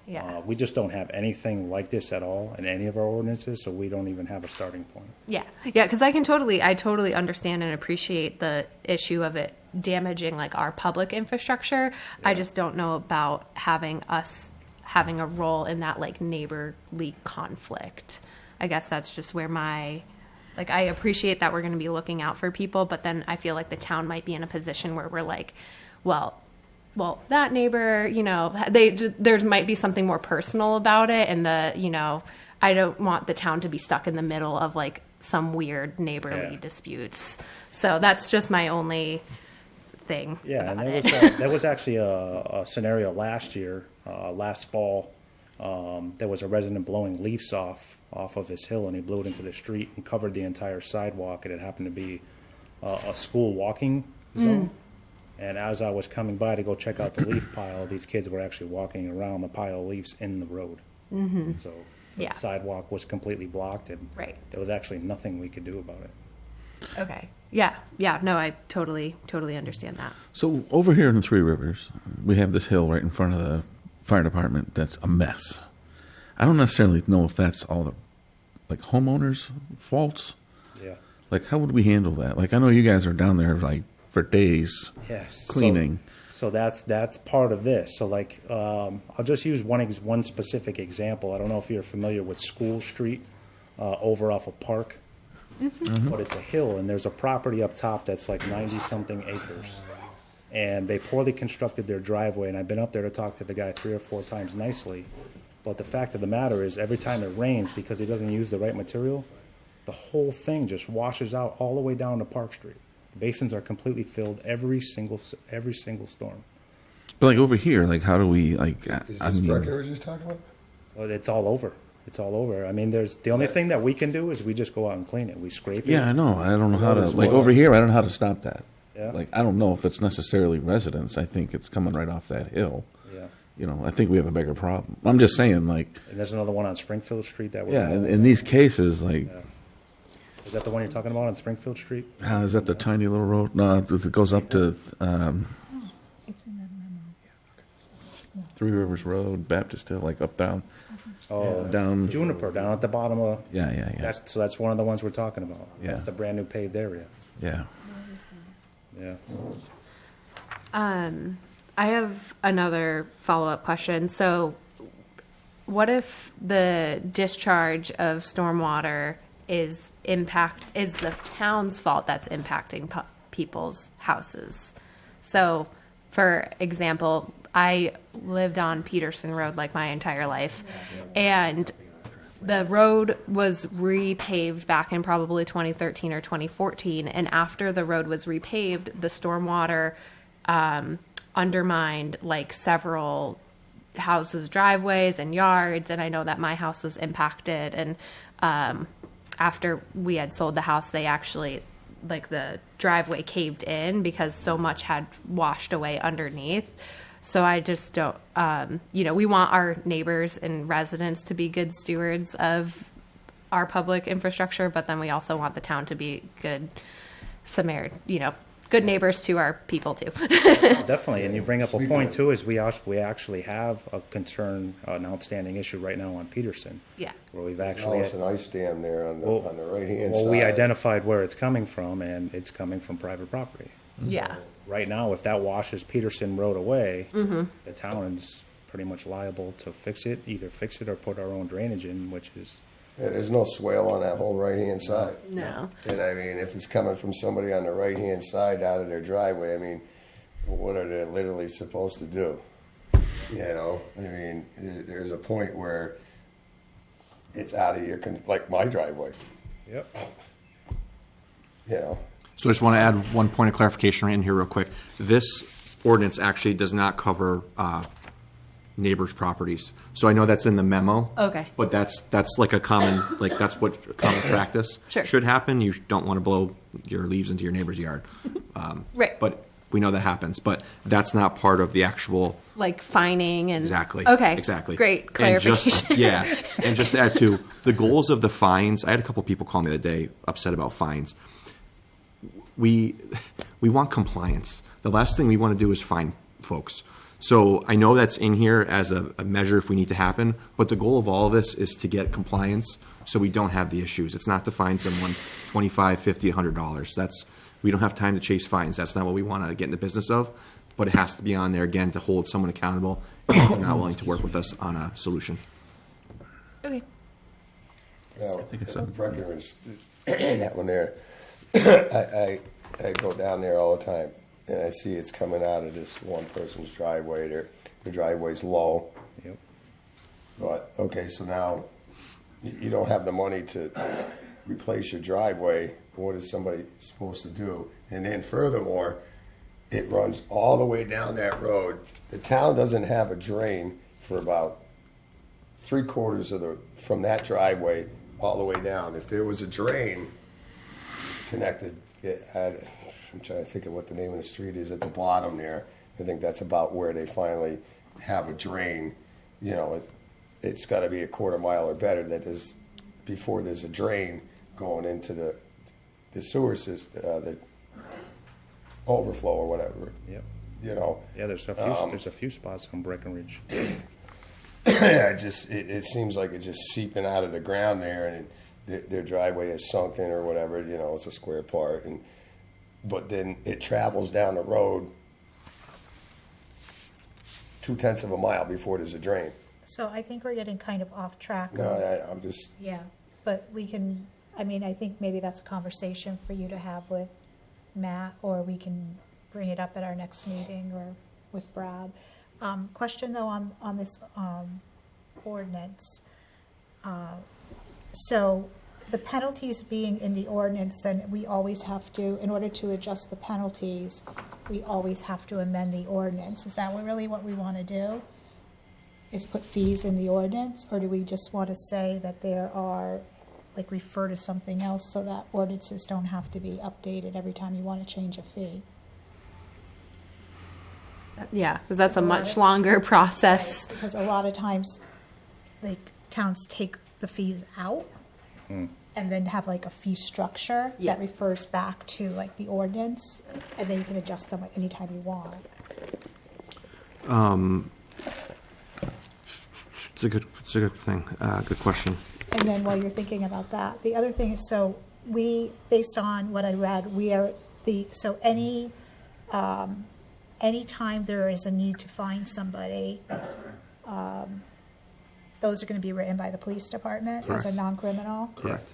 Yeah. we just don't have anything like this at all in any of our ordinances, so we don't even have a starting point. Yeah. Yeah. Because I totally understand and appreciate the issue of it damaging like our public infrastructure. I just don't know about having a role in that like neighborly conflict. I guess that's just where I appreciate that we're going to be looking out for people, but then I feel like the town might be in a position where we're like, well, that neighbor, you know, there might be something more personal about it. And I don't want the town to be stuck in the middle of like some weird neighborly disputes. So that's just my only thing. Yeah, and about there was actually a scenario last year, last fall. There was a resident blowing leaves off of his hill, and he blew it into the street and covered the entire sidewalk. And it happened to be a school walking zone. And as I was coming by to go check out the leaf pile, these kids were actually walking around the pile of leaves in the road. So the sidewalk was completely blocked, and there was actually nothing we could do about it. Okay. Yeah. Yeah. No, I totally understand that. So over here in the Three Rivers, we have this hill right in front of the fire department that's a mess. I don't necessarily know if that's all the like homeowners' faults. Yeah. Like, how would we handle that? Like, I know you guys are down there like for days cleaning. So that's part of this. So like, I'll just use one specific example. I don't know if you're familiar with School Street over off of Park, but it's a hill, and there's a property up top that's like 90-something acres. And they poorly constructed their driveway, and I've been up there to talk to the guy 3 or 4 times nicely. But the fact of the matter is, every time it rains, because he doesn't use the right material, the whole thing just washes out all the way down to Park Street. Basins are completely filled every single storm. But like over here, like how do we like? Is I this mean, Breckenridge just talking about? Well, it's all over. It's all over. I mean, the only thing that we can do is we just go out and clean it. We scrape it. yeah, I know. I don't know how to Notice like what- over here. I don't know how to stop that. Yeah. Like I don't know if it's necessarily residents. I think it's coming right off that hill. Yeah. You know, I think we have a bigger problem. I'm just saying, like, And there's another one on Springfield Street that we're. yeah, in these cases, like, Yeah. Is that the one you're talking about on Springfield Street? is that the tiny little road? No, it goes up to It's in that memo. Three Rivers Road, Baptist Hill, like up down. Oh, down. Juniper, down at the bottom of. Yeah, yeah, yeah. That's one of the ones we're talking about. Yeah. That's the brand new paved area. Yeah. Yeah. I have another follow-up question. So what if the discharge of stormwater is the town's fault that's impacting people's houses? So, for example, I lived on Peterson Road like my entire life, and the road was repaved back in probably 2013 or 2014, and after the road was repaved, the stormwater undermined like several houses' driveways and yards, and I know that my house was impacted, and after we had sold the house, they actually, like, the driveway caved in because so much had washed away underneath. So I just don't, we want our neighbors and residents to be good stewards of our public infrastructure, but then we also want the town to be good good neighbors to our people too. Definitely, and you bring up a point too, is we actually have a concern, an outstanding issue right now on Peterson. Yeah. Where we've There's actually. almost an ice dam there on the right-hand side. Well, we identified where it's coming from, and it's coming from private property. Yeah. Right now, if that washes Peterson Road away, Mm-hmm. the town is pretty much liable to either fix it or put our own drainage in, which is, Yeah, there's no swale on that whole right-hand side. No. And I mean, if it's coming from somebody on the right-hand side out of their driveway, I mean, what are they literally supposed to do? You know, I mean, there's a point where it's out of your, like my driveway, yep. you know. So I just want to add one point of clarification right in here real quick. This ordinance actually does not cover neighbors' properties. So I know that's in the memo. Okay. But that's like a common, like that's what common practice Sure. should happen. You don't want to blow your leaves into your neighbor's yard. Right. But we know that happens, but that's not part of the actual. Like fining and. Exactly. Okay. Exactly. Great And clarification. and just to add to the goals of the fines. I had a couple people call me the other day upset about fines. We want compliance. The last thing we want to do is fine folks. So I know that's in here as a measure if we need to happen, but the goal of all of this is to get compliance so we don't have the issues. It's not to fine someone $25, $50, $100. We don't have time to chase fines. That's not what we want to get in the business of, but it has to be on there again to hold someone accountable if they're not willing to work with us on a solution. Okay. Now, think it's Breckenridge, that one there, I go down there all the time, and I see it's coming out of this one person's driveway. Their driveway's low. Yep. But, okay, so now you don't have the money to replace your driveway. What is somebody supposed to do? And then furthermore, it runs all the way down that road. The town doesn't have a drain for about 3/4 from that driveway all the way down. If there was a drain connected, I'm trying to think of what the name of the street is at the bottom there. I think that's about where they finally have a drain. You know, it's got to be a 1/4 mile or better before there's a drain going into the sewer system, the overflow or whatever. Yep. You know. Yeah, there's a few spots on Breckenridge. It seems like it's just seeping out of the ground there, and their driveway is sunken or whatever. You know, it's a square part, but then it travels down the road 0.2 of a mile before there's a drain. So I think we're getting kind of off track. No, I'm just. Yeah, but we can, I think maybe that's a conversation for you to have with Matt, or we can bring it up at our next meeting or with Brad. Question though on this ordinance. So the penalties being in the ordinance, and we always have to, in order to adjust the penalties, we always have to amend the ordinance. Is that really what we want to do? Is put fees in the ordinance? Or do we just want to say that there are, like, refer to something else so that ordinances don't have to be updated every time you want to change a fee? Yeah, because that's a much longer process. Because a lot of times, like, towns take the fees out and then have like a fee structure Yeah. that refers back to like the ordinance, and then you can adjust them anytime you want. It's a good thing, good question. And then while you're thinking about that, the other thing is, so we, based on what I read, we are so anytime there is a need to find somebody, those are going to be written by the police department as a Correct. non-criminal? Correct.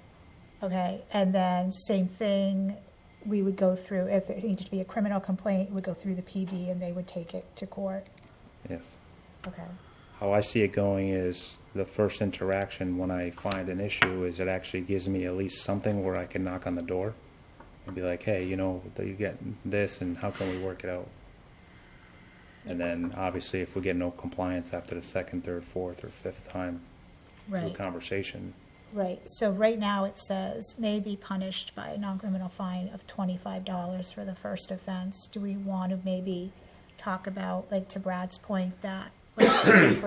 Okay, and then same thing, we would go through, if it needed to be a criminal complaint, we would go through the PD and they would take it to court? Yes. Okay, How I see it going is the first interaction when I find an issue is it actually gives me at least something where I can knock on the door and be like, hey, you know, you get this and how can we work it out? And then obviously if we get no compliance after the second, third, fourth, or fifth time through a right, conversation, right. So right now it says may be punished by a non-criminal fine of $25 for the first offense. Do we want to maybe talk about, like, to Brad's point, that like the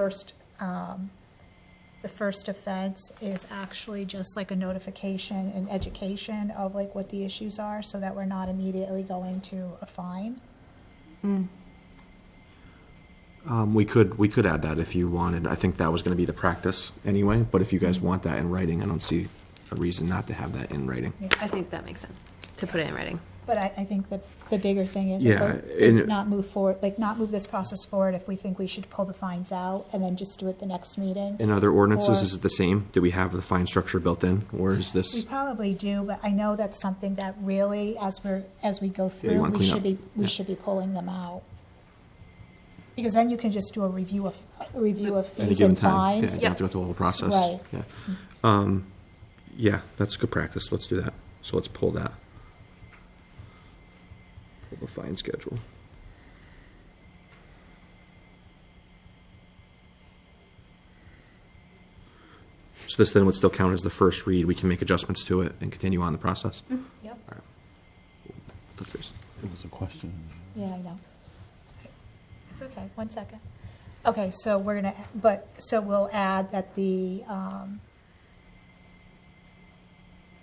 first offense is actually just like a notification and education of like what the issues are, so that we're not immediately going to a fine? We could add that if you wanted. I think that was going to be the practice anyway, but if you guys want that in writing, I don't see a reason not to have that in writing. I think that makes sense to put it in writing. But I think that the bigger thing is, Yeah, is and- not move forward, like not move this process forward if we think we should pull the fines out and then just do it the next meeting. In other ordinances, Or- is it the same? Do we have the fine structure built in, or is We this? probably do, but I know that's something that really, as we go you through, wanna clean up. we Yeah. should be pulling them out. Because then you can just do a review of Any fees given and time? fines. Yeah, you don't have to go through the whole process. Right. Yeah. Yeah, that's good practice. Let's do that. So let's pull that. Pull the fine schedule. So this then would still count as the first read. We can make adjustments to it and continue on the process. Yep, Look, there's- There was a question. yeah, I know. It's okay, 1 second. Okay, so we're gonna, so we'll add that let's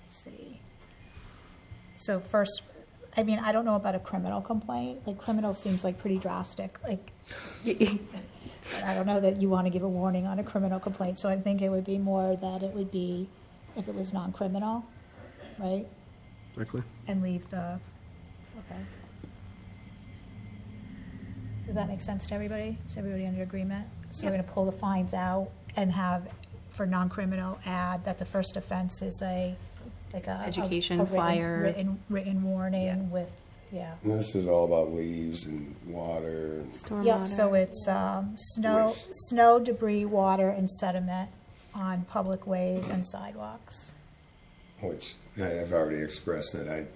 see. So first, I mean, I don't know about a criminal complaint, like criminal seems like pretty drastic, like, I don't know that you want to give a warning on a criminal complaint, so I think it would be more that it would be if it was non-criminal, right? Directly? And leave the, okay. Does that make sense to everybody? Is everybody under agreement? So we're gonna pull the fines out and have, for non-criminal, add that the first offense is like a Education a written- flyer. Written warning Yeah. with, yeah. And this is all about leaves and water. And Yep, so it's, Waste. snow, debris, water, and sediment on public ways and sidewalks. which I've already expressed that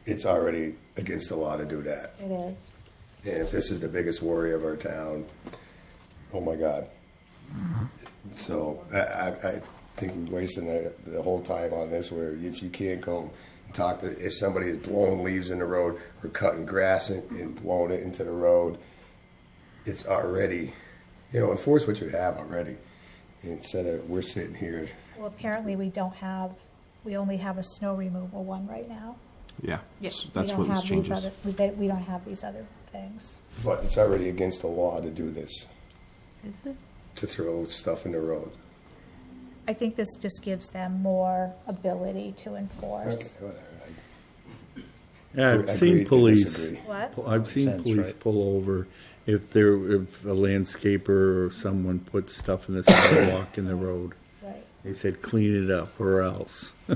it's already against the law to do that. It is. And if this is the biggest worry of our town, oh my God. So I think we're wasting the whole time on this, where if you can't go and talk to, if somebody is blowing leaves in the road or cutting grass and blowing it into the road, it's already, enforce what you have already. Instead of, we're sitting here. Well, apparently we only have a snow removal one right now. Yeah. Yes. So that's We what don't this have these changes. we don't have these other things. But it's already against the law to do this, Is it? to throw stuff in the road. I think this just gives them more ability to enforce. Okay, whatever. Yeah, I've Agree seen to police. disagree. What? I've seen Sense, police right? pull over if a landscaper or someone puts stuff in the sidewalk in the road. Right, They said clean it up or else. yeah.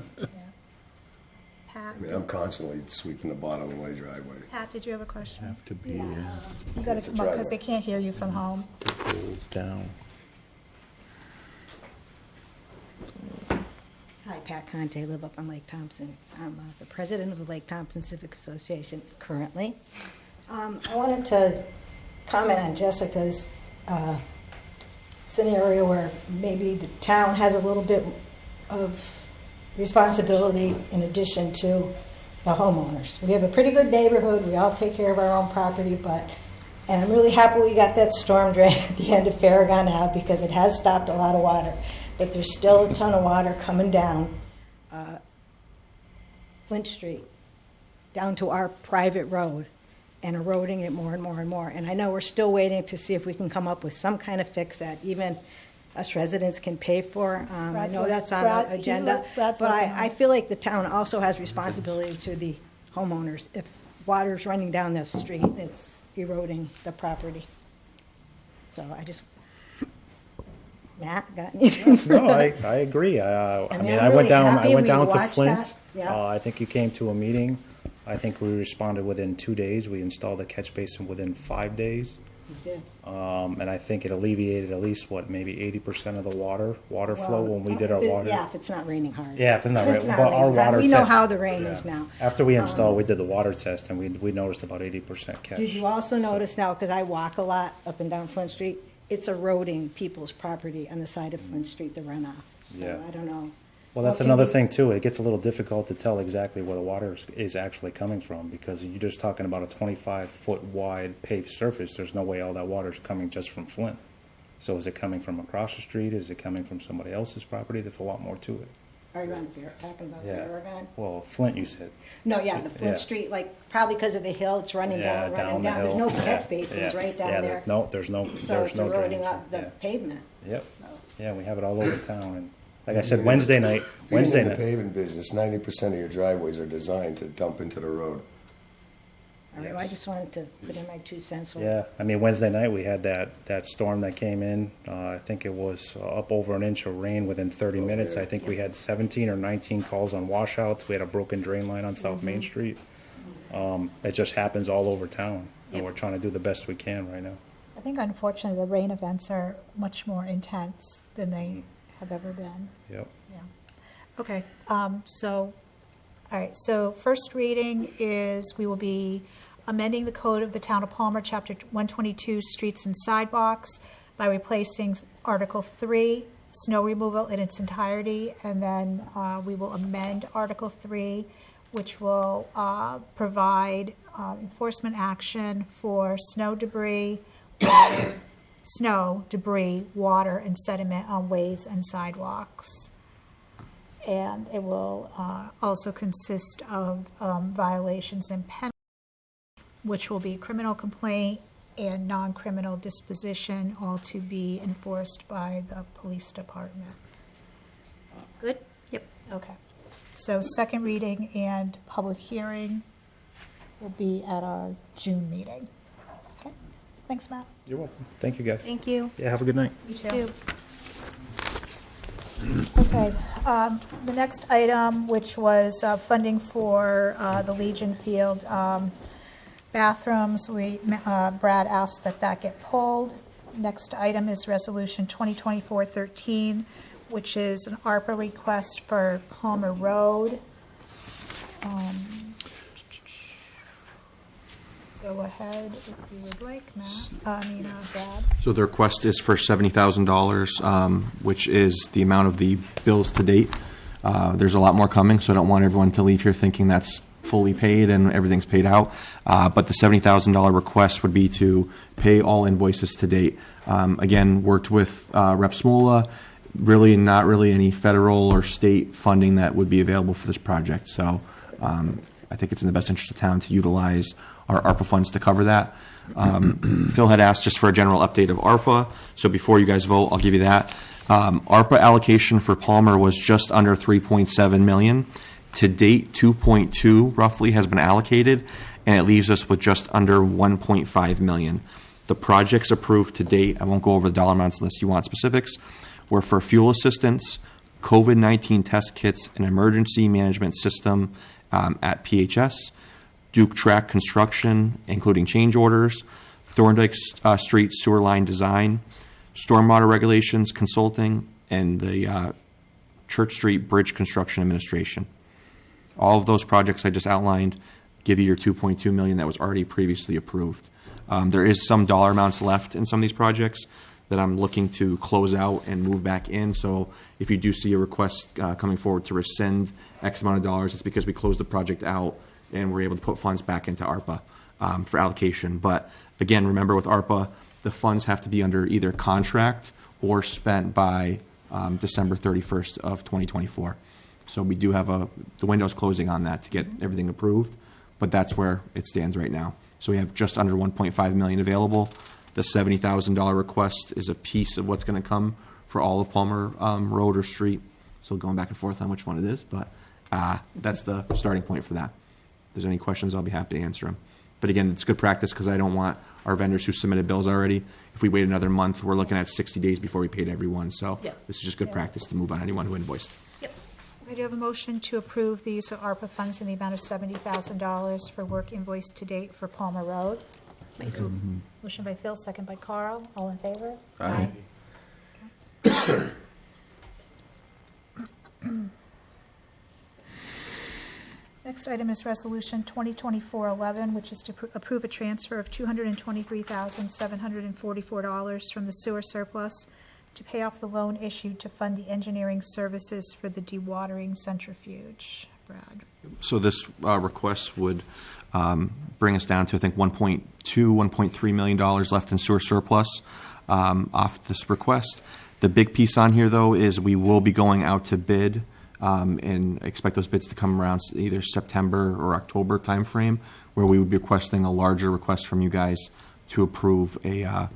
Pat, I mean, I'm constantly sweeping the bottom of my driveway. Pat, did you have a question? Have to be You gotta It's a come up, because driveway. they can't hear you from home. goes down. Hi, Pat Conte, live up on Lake Thompson. I'm the president of the Lake Thompson Civic Association currently. I wanted to comment on Jessica's scenario where maybe the town has a little bit of responsibility in addition to the homeowners. We have a pretty good neighborhood. We all take care of our own property, and I'm really happy we got that storm drain at the end of Farragon out because it has stopped a lot of water. But there's still a ton of water coming down Flint Street, down to our private road, and eroding it more and more and more. And I know we're still waiting to see if we can come up with some kind of fix that even us residents can pay for. I know that's on the agenda, but I feel like the town also has responsibility to the homeowners. If water's running down the street, it's eroding the property. So I just, Matt, got anything for No, that? I agree. I I'm mean, really I happy went we down to watched Flint. that. Yeah. I think you came to a meeting. I think we responded within 2 days. We installed a catch basin within 5 days. We did. And I think it alleviated at least, maybe 80% of the water flow when we did our If it- water. Yeah, if it's not raining hard. Yeah, if it's not raining, but our raining hard. water We know test- how the rain yeah. is now. After we installed, we did the water test, and we noticed about 80% catch. Did you also notice now, because I walk a lot up and down Flint Street, it's eroding people's property on the side of Flint Street, the runoff. So Yeah. I don't know. Well, that's How can another we- thing too. It gets a little difficult to tell exactly where the water is actually coming from because you're just talking about a 25-foot wide paved surface. There's no way all that water is coming just from Flint. So is it coming from across the street? Is it coming from somebody else's property? There's a lot more to it. Are you talking about Yeah. Oregon? Well, Flint, you said. No, yeah, the Flint Yeah. Street, like, probably because of the hill, it's running Yeah, down, running down the down. There's hill. no catch Yeah, basins yeah, right yeah, down there. No, there's no So it's eroding drainage. up the Yeah. pavement. Yep. So, Yeah, we have it all over town. And like I said, Wednesday night, Wednesday Being in the night. paving business, 90% of your driveways are designed to dump into the road. all right, well, I just wanted to put in my 2 cents. Yeah, I mean, Wednesday night, we had that storm that came in. I think it was up over an inch of rain within 30 minutes. I think we had 17 or 19 calls on washouts. We had a broken drain line on South Main Street. It just happens all over town, and we're trying to do the best we can right now. I think unfortunately the rain events are much more intense than they have ever been. Yep. Yeah. Okay, all right, so first reading is we will be amending the code of the Town of Palmer, Chapter 122, Streets and Sidewalks, by replacing Article 3, snow removal in its entirety, and then we will amend Article 3, which will provide enforcement action for snow debris, water, and sediment on ways and sidewalks. And it will also consist of violations and penalties, which will be criminal complaint and non-criminal disposition, all to be enforced by the police department. Good? Yep. Okay. So second reading and public hearing will be at our June meeting. Okay. Thanks, Matt. You're welcome. Thank you, guys. Thank you. Yeah, have a good night. You too. Okay, the next item, which was funding for the Legion Field bathrooms, Brad asked that get pulled. Next item is Resolution 2024-13, which is an ARPA request for Palmer Road. Go ahead if you would like, Matt, Brad. So the request is for $70,000, which is the amount of the bills to date. There's a lot more coming, so I don't want everyone to leave here thinking that's fully paid and everything's paid out. But the $70,000 request would be to pay all invoices to date. Again, worked with Rep. Smola. Really, not really any federal or state funding that would be available for this project. So I think it's in the best interest of town to utilize our ARPA funds to cover that. Phil had asked just for a general update of ARPA. So before you guys vote, I'll give you that. ARPA allocation for Palmer was just under 3.7 million. To date, 2.2 roughly has been allocated, and it leaves us with just under 1.5 million. The projects approved to date, I won't go over the dollar amounts unless you want specifics, were for fuel assistance, COVID-19 test kits, an emergency management system at PHS, Duke Track construction, including change orders, Thorndike Street sewer line design, stormwater regulations consulting, and the Church Street Bridge Construction Administration. All of those projects I just outlined give you your 2.2 million that was already previously approved. There is some dollar amounts left in some of these projects that I'm looking to close out and move back in. So if you do see a request coming forward to rescind X amount of dollars, it's because we closed the project out and we're able to put funds back into ARPA for allocation. But again, remember with ARPA, the funds have to be under either contract or spent by December 31st of 2024. So we do have the window's closing on that to get everything approved, but that's where it stands right now. So we have just under 1.5 million available. The $70,000 request is a piece of what's going to come for all of Palmer Road or Street. So going back and forth on which one it is, but that's the starting point for that. If there's any questions, I'll be happy to answer them. But again, it's good practice because I don't want our vendors who submitted bills already, if we wait another month, we're looking at 60 days before we paid everyone. So this is just good practice to move on anyone who invoiced. I do have a motion to approve the use of ARPA funds in the amount of $70,000 for work invoiced to date for Palmer Road. Motion by Phil, second by Carl. All in favor? Aye. Next item is Resolution 2024-11, which is to approve a transfer of $223,744 from the sewer surplus to pay off the loan issued to fund the engineering services for the dewatering centrifuge. Brad? So this request would bring us down to, I think, $1.3 million left in sewer surplus off this request. The big piece on here, though, is we will be going out to bid and expect those bids to come around either September or October timeframe, where we would be requesting a larger request from you guys to approve a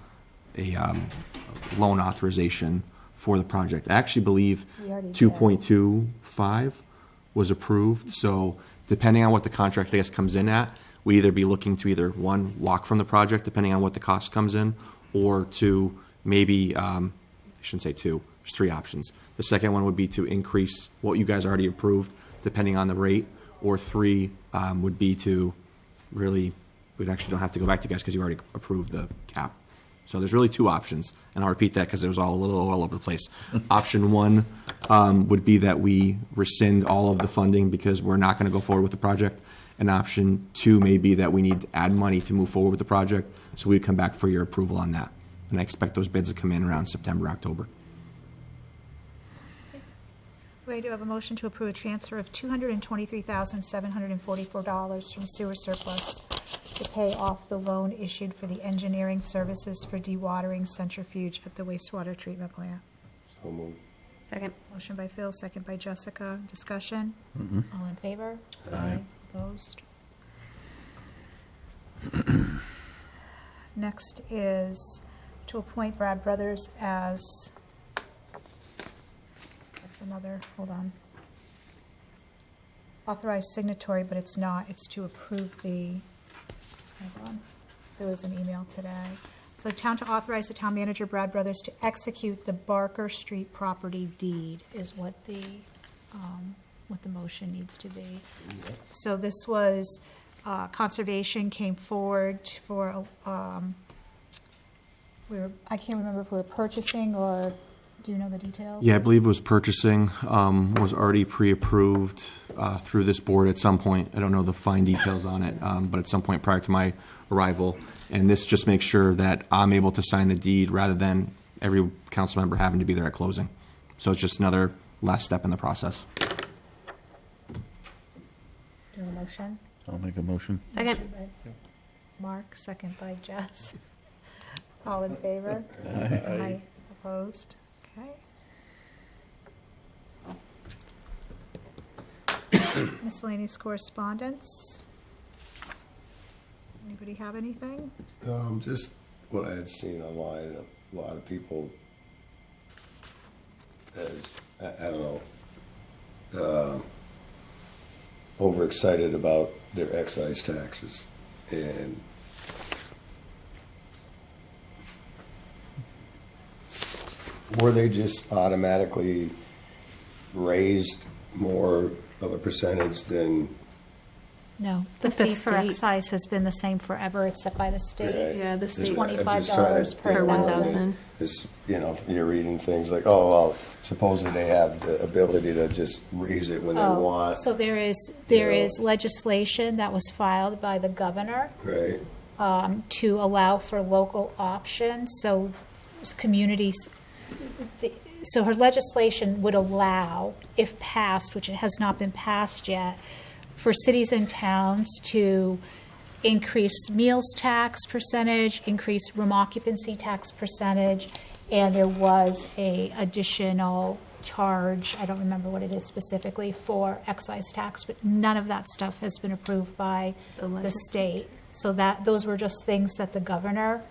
loan authorization for the project. I actually believe 2.25 was approved. So depending on what the contract, I guess, comes in at, we either be looking to either, one, walk from the project, depending on what the cost comes in, or to maybe, I shouldn't say two, there's three options. The second one would be to increase what you guys already approved, depending on the rate, or three would be to really, we actually don't have to go back to you guys because you already approved the cap. So there's really two options, and I'll repeat that because it was all a little all over the place. Option one would be that we rescind all of the funding because we're not going to go forward with the project. And option two may be that we need to add money to move forward with the project, so we'd come back for your approval on that. And I expect those bids to come in around September, October. We do have a motion to approve a transfer of $223,744 from sewer surplus to pay off the loan issued for the engineering services for dewatering centrifuge at the wastewater treatment plant. So moved. Second. Motion by Phil, second by Jessica. Discussion? All in favor? Aye. Opposed? Next is to appoint Brad Brothers as, that's another, hold on. Authorized signatory, but it's not. It's to approve the, hold on. There was an email today. So town to authorize the town manager, Brad Brothers, to execute the Barker Street property deed is what the motion needs to be. So this was, conservation came forward for, I can't remember if we were purchasing or, do you know the details? Yeah, I believe it was purchasing, was already pre-approved through this board at some point. I don't know the fine details on it, but at some point prior to my arrival. And this just makes sure that I'm able to sign the deed rather than every council member having to be there at closing. So it's just another last step in the process. Do you have a motion? I'll make a motion. Second. Motion by Mark, second by Jess. All in favor? Aye. Opposed? Okay. Miscellaneous correspondence. Anybody have anything? Just what I had seen online, a lot of people, I don't know, overexcited about their excise taxes. And were they just automatically raised more of a percentage than No, the If the fee for state- excise has been the same forever, except by the state. Yeah, the It's state- $25 per Per 1,000. 1,000. This, you're reading things like, oh, well, supposedly they have the ability to just raise it when they Oh, want, so there you is know. legislation that was filed by the governor right? to allow for local options, so communities, so her legislation would allow, if passed, which it has not been passed yet, for cities and towns to increase meals tax percentage, increase room occupancy tax percentage, and there was a additional charge, I don't remember what it is specifically, for excise tax, but none of that stuff has been approved by the state. So those were just things that the governor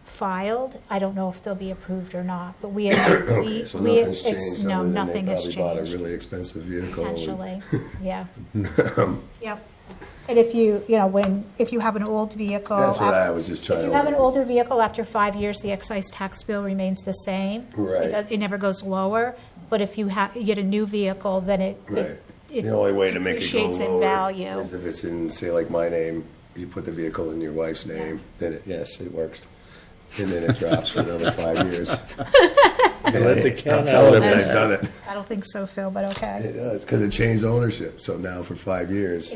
filed. I don't know if they'll be approved or not, but we have, Okay, so nothing's changed, no, other than they nothing has probably bought a changed. really expensive vehicle. and- Potentially, yeah. Yep. And if if you have an old vehicle. That's what I was just trying If to. you have an older vehicle, after 5 years, the excise tax bill remains the same. Right. It never goes lower, but if you get a new vehicle, then it Right. The only way to make it go depreciates in lower value. is if it's in, say, like my name, you put the vehicle in your wife's name, then yes, it works. And then it drops for another 5 years. Let the cat I'm out telling of you, the I've done it. I don't think so, Phil, but okay. It does, because it changed ownership, so now for 5 years.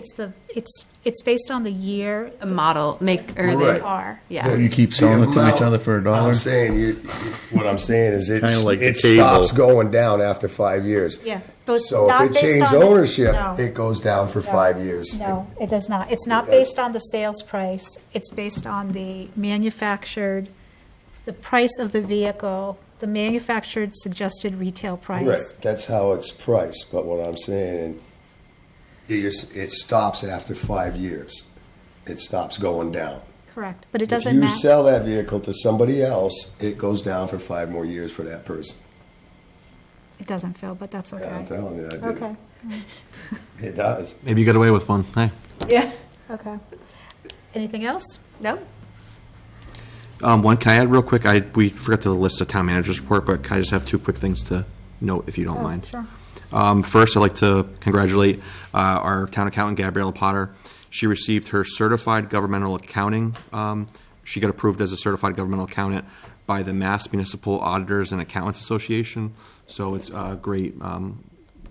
It's based on the year. A model, make, or Right. the Car. yeah. You keep selling it to each other for $1. I'm saying, what I'm saying is Kinda like the it cable. stops going down after 5 years. Yeah. But So not if it based changed on the- ownership, no. it goes down for 5 years. No, it does not. It's not It does. based on the sales price. It's based on the price of the vehicle, the manufactured suggested retail price. Right, that's how it's priced, but what I'm saying, it stops after 5 years. It stops going down. Correct, but it If doesn't you matter. sell that vehicle to somebody else, it goes down for 5 more years for that person. It doesn't, Phil, but that's I'm okay. telling you, I did. Okay, It does. Maybe you got away with one. Hey. Yeah. okay. Anything else? No? One, can I add real quick? We forgot to list the town manager's report, but can I just have two quick things to note, if you don't Oh, mind? Sure. First, I'd like to congratulate our town accountant, Gabriella Potter. She received her certified governmental accounting. She got approved as a certified governmental accountant by the Mass Municipal Auditors and Accountants Association. So it's a great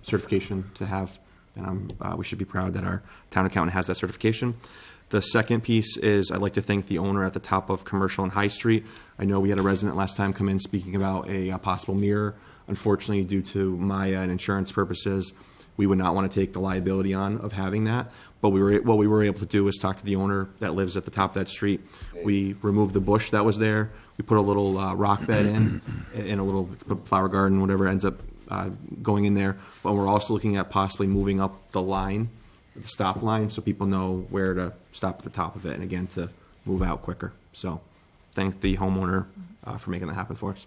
certification to have, and we should be proud that our town accountant has that certification. The second piece is I'd like to thank the owner at the top of Commercial and High Street. I know we had a resident last time come in speaking about a possible mirror. Unfortunately, due to Maya and insurance purposes, we would not want to take the liability on of having that. But what we were able to do was talk to the owner that lives at the top of that street. We removed the bush that was there. We put a little rock bed in a little flower garden, whatever ends up going in there. But we're also looking at possibly moving up the line, the stop line, so people know where to stop at the top of it, and again, to move out quicker. So thank the homeowner for making that happen for us.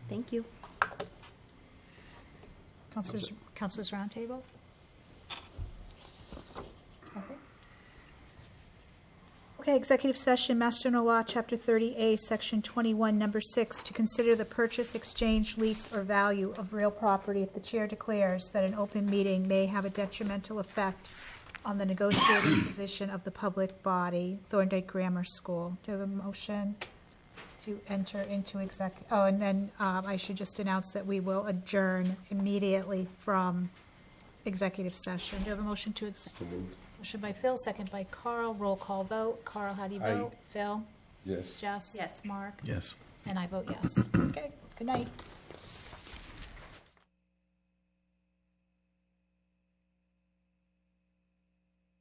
Thank you. Councilors Roundtable? Okay, executive session, Mass General Law, Chapter 30A, Section 21, Number 6, to consider the purchase, exchange, lease, or value of real property if the chair declares that an open meeting may have a detrimental effect on the negotiating position of the public body, Thorndike Grammar School. Do you have a motion to enter into and then I should just announce that we will adjourn immediately from executive session. Do you have a motion to Motion by Phil, second by Carl. Roll call vote. Carl, how do you vote? Phil? Yes. Jess? Yes. Mark? Yes. And I vote yes. Okay, good night.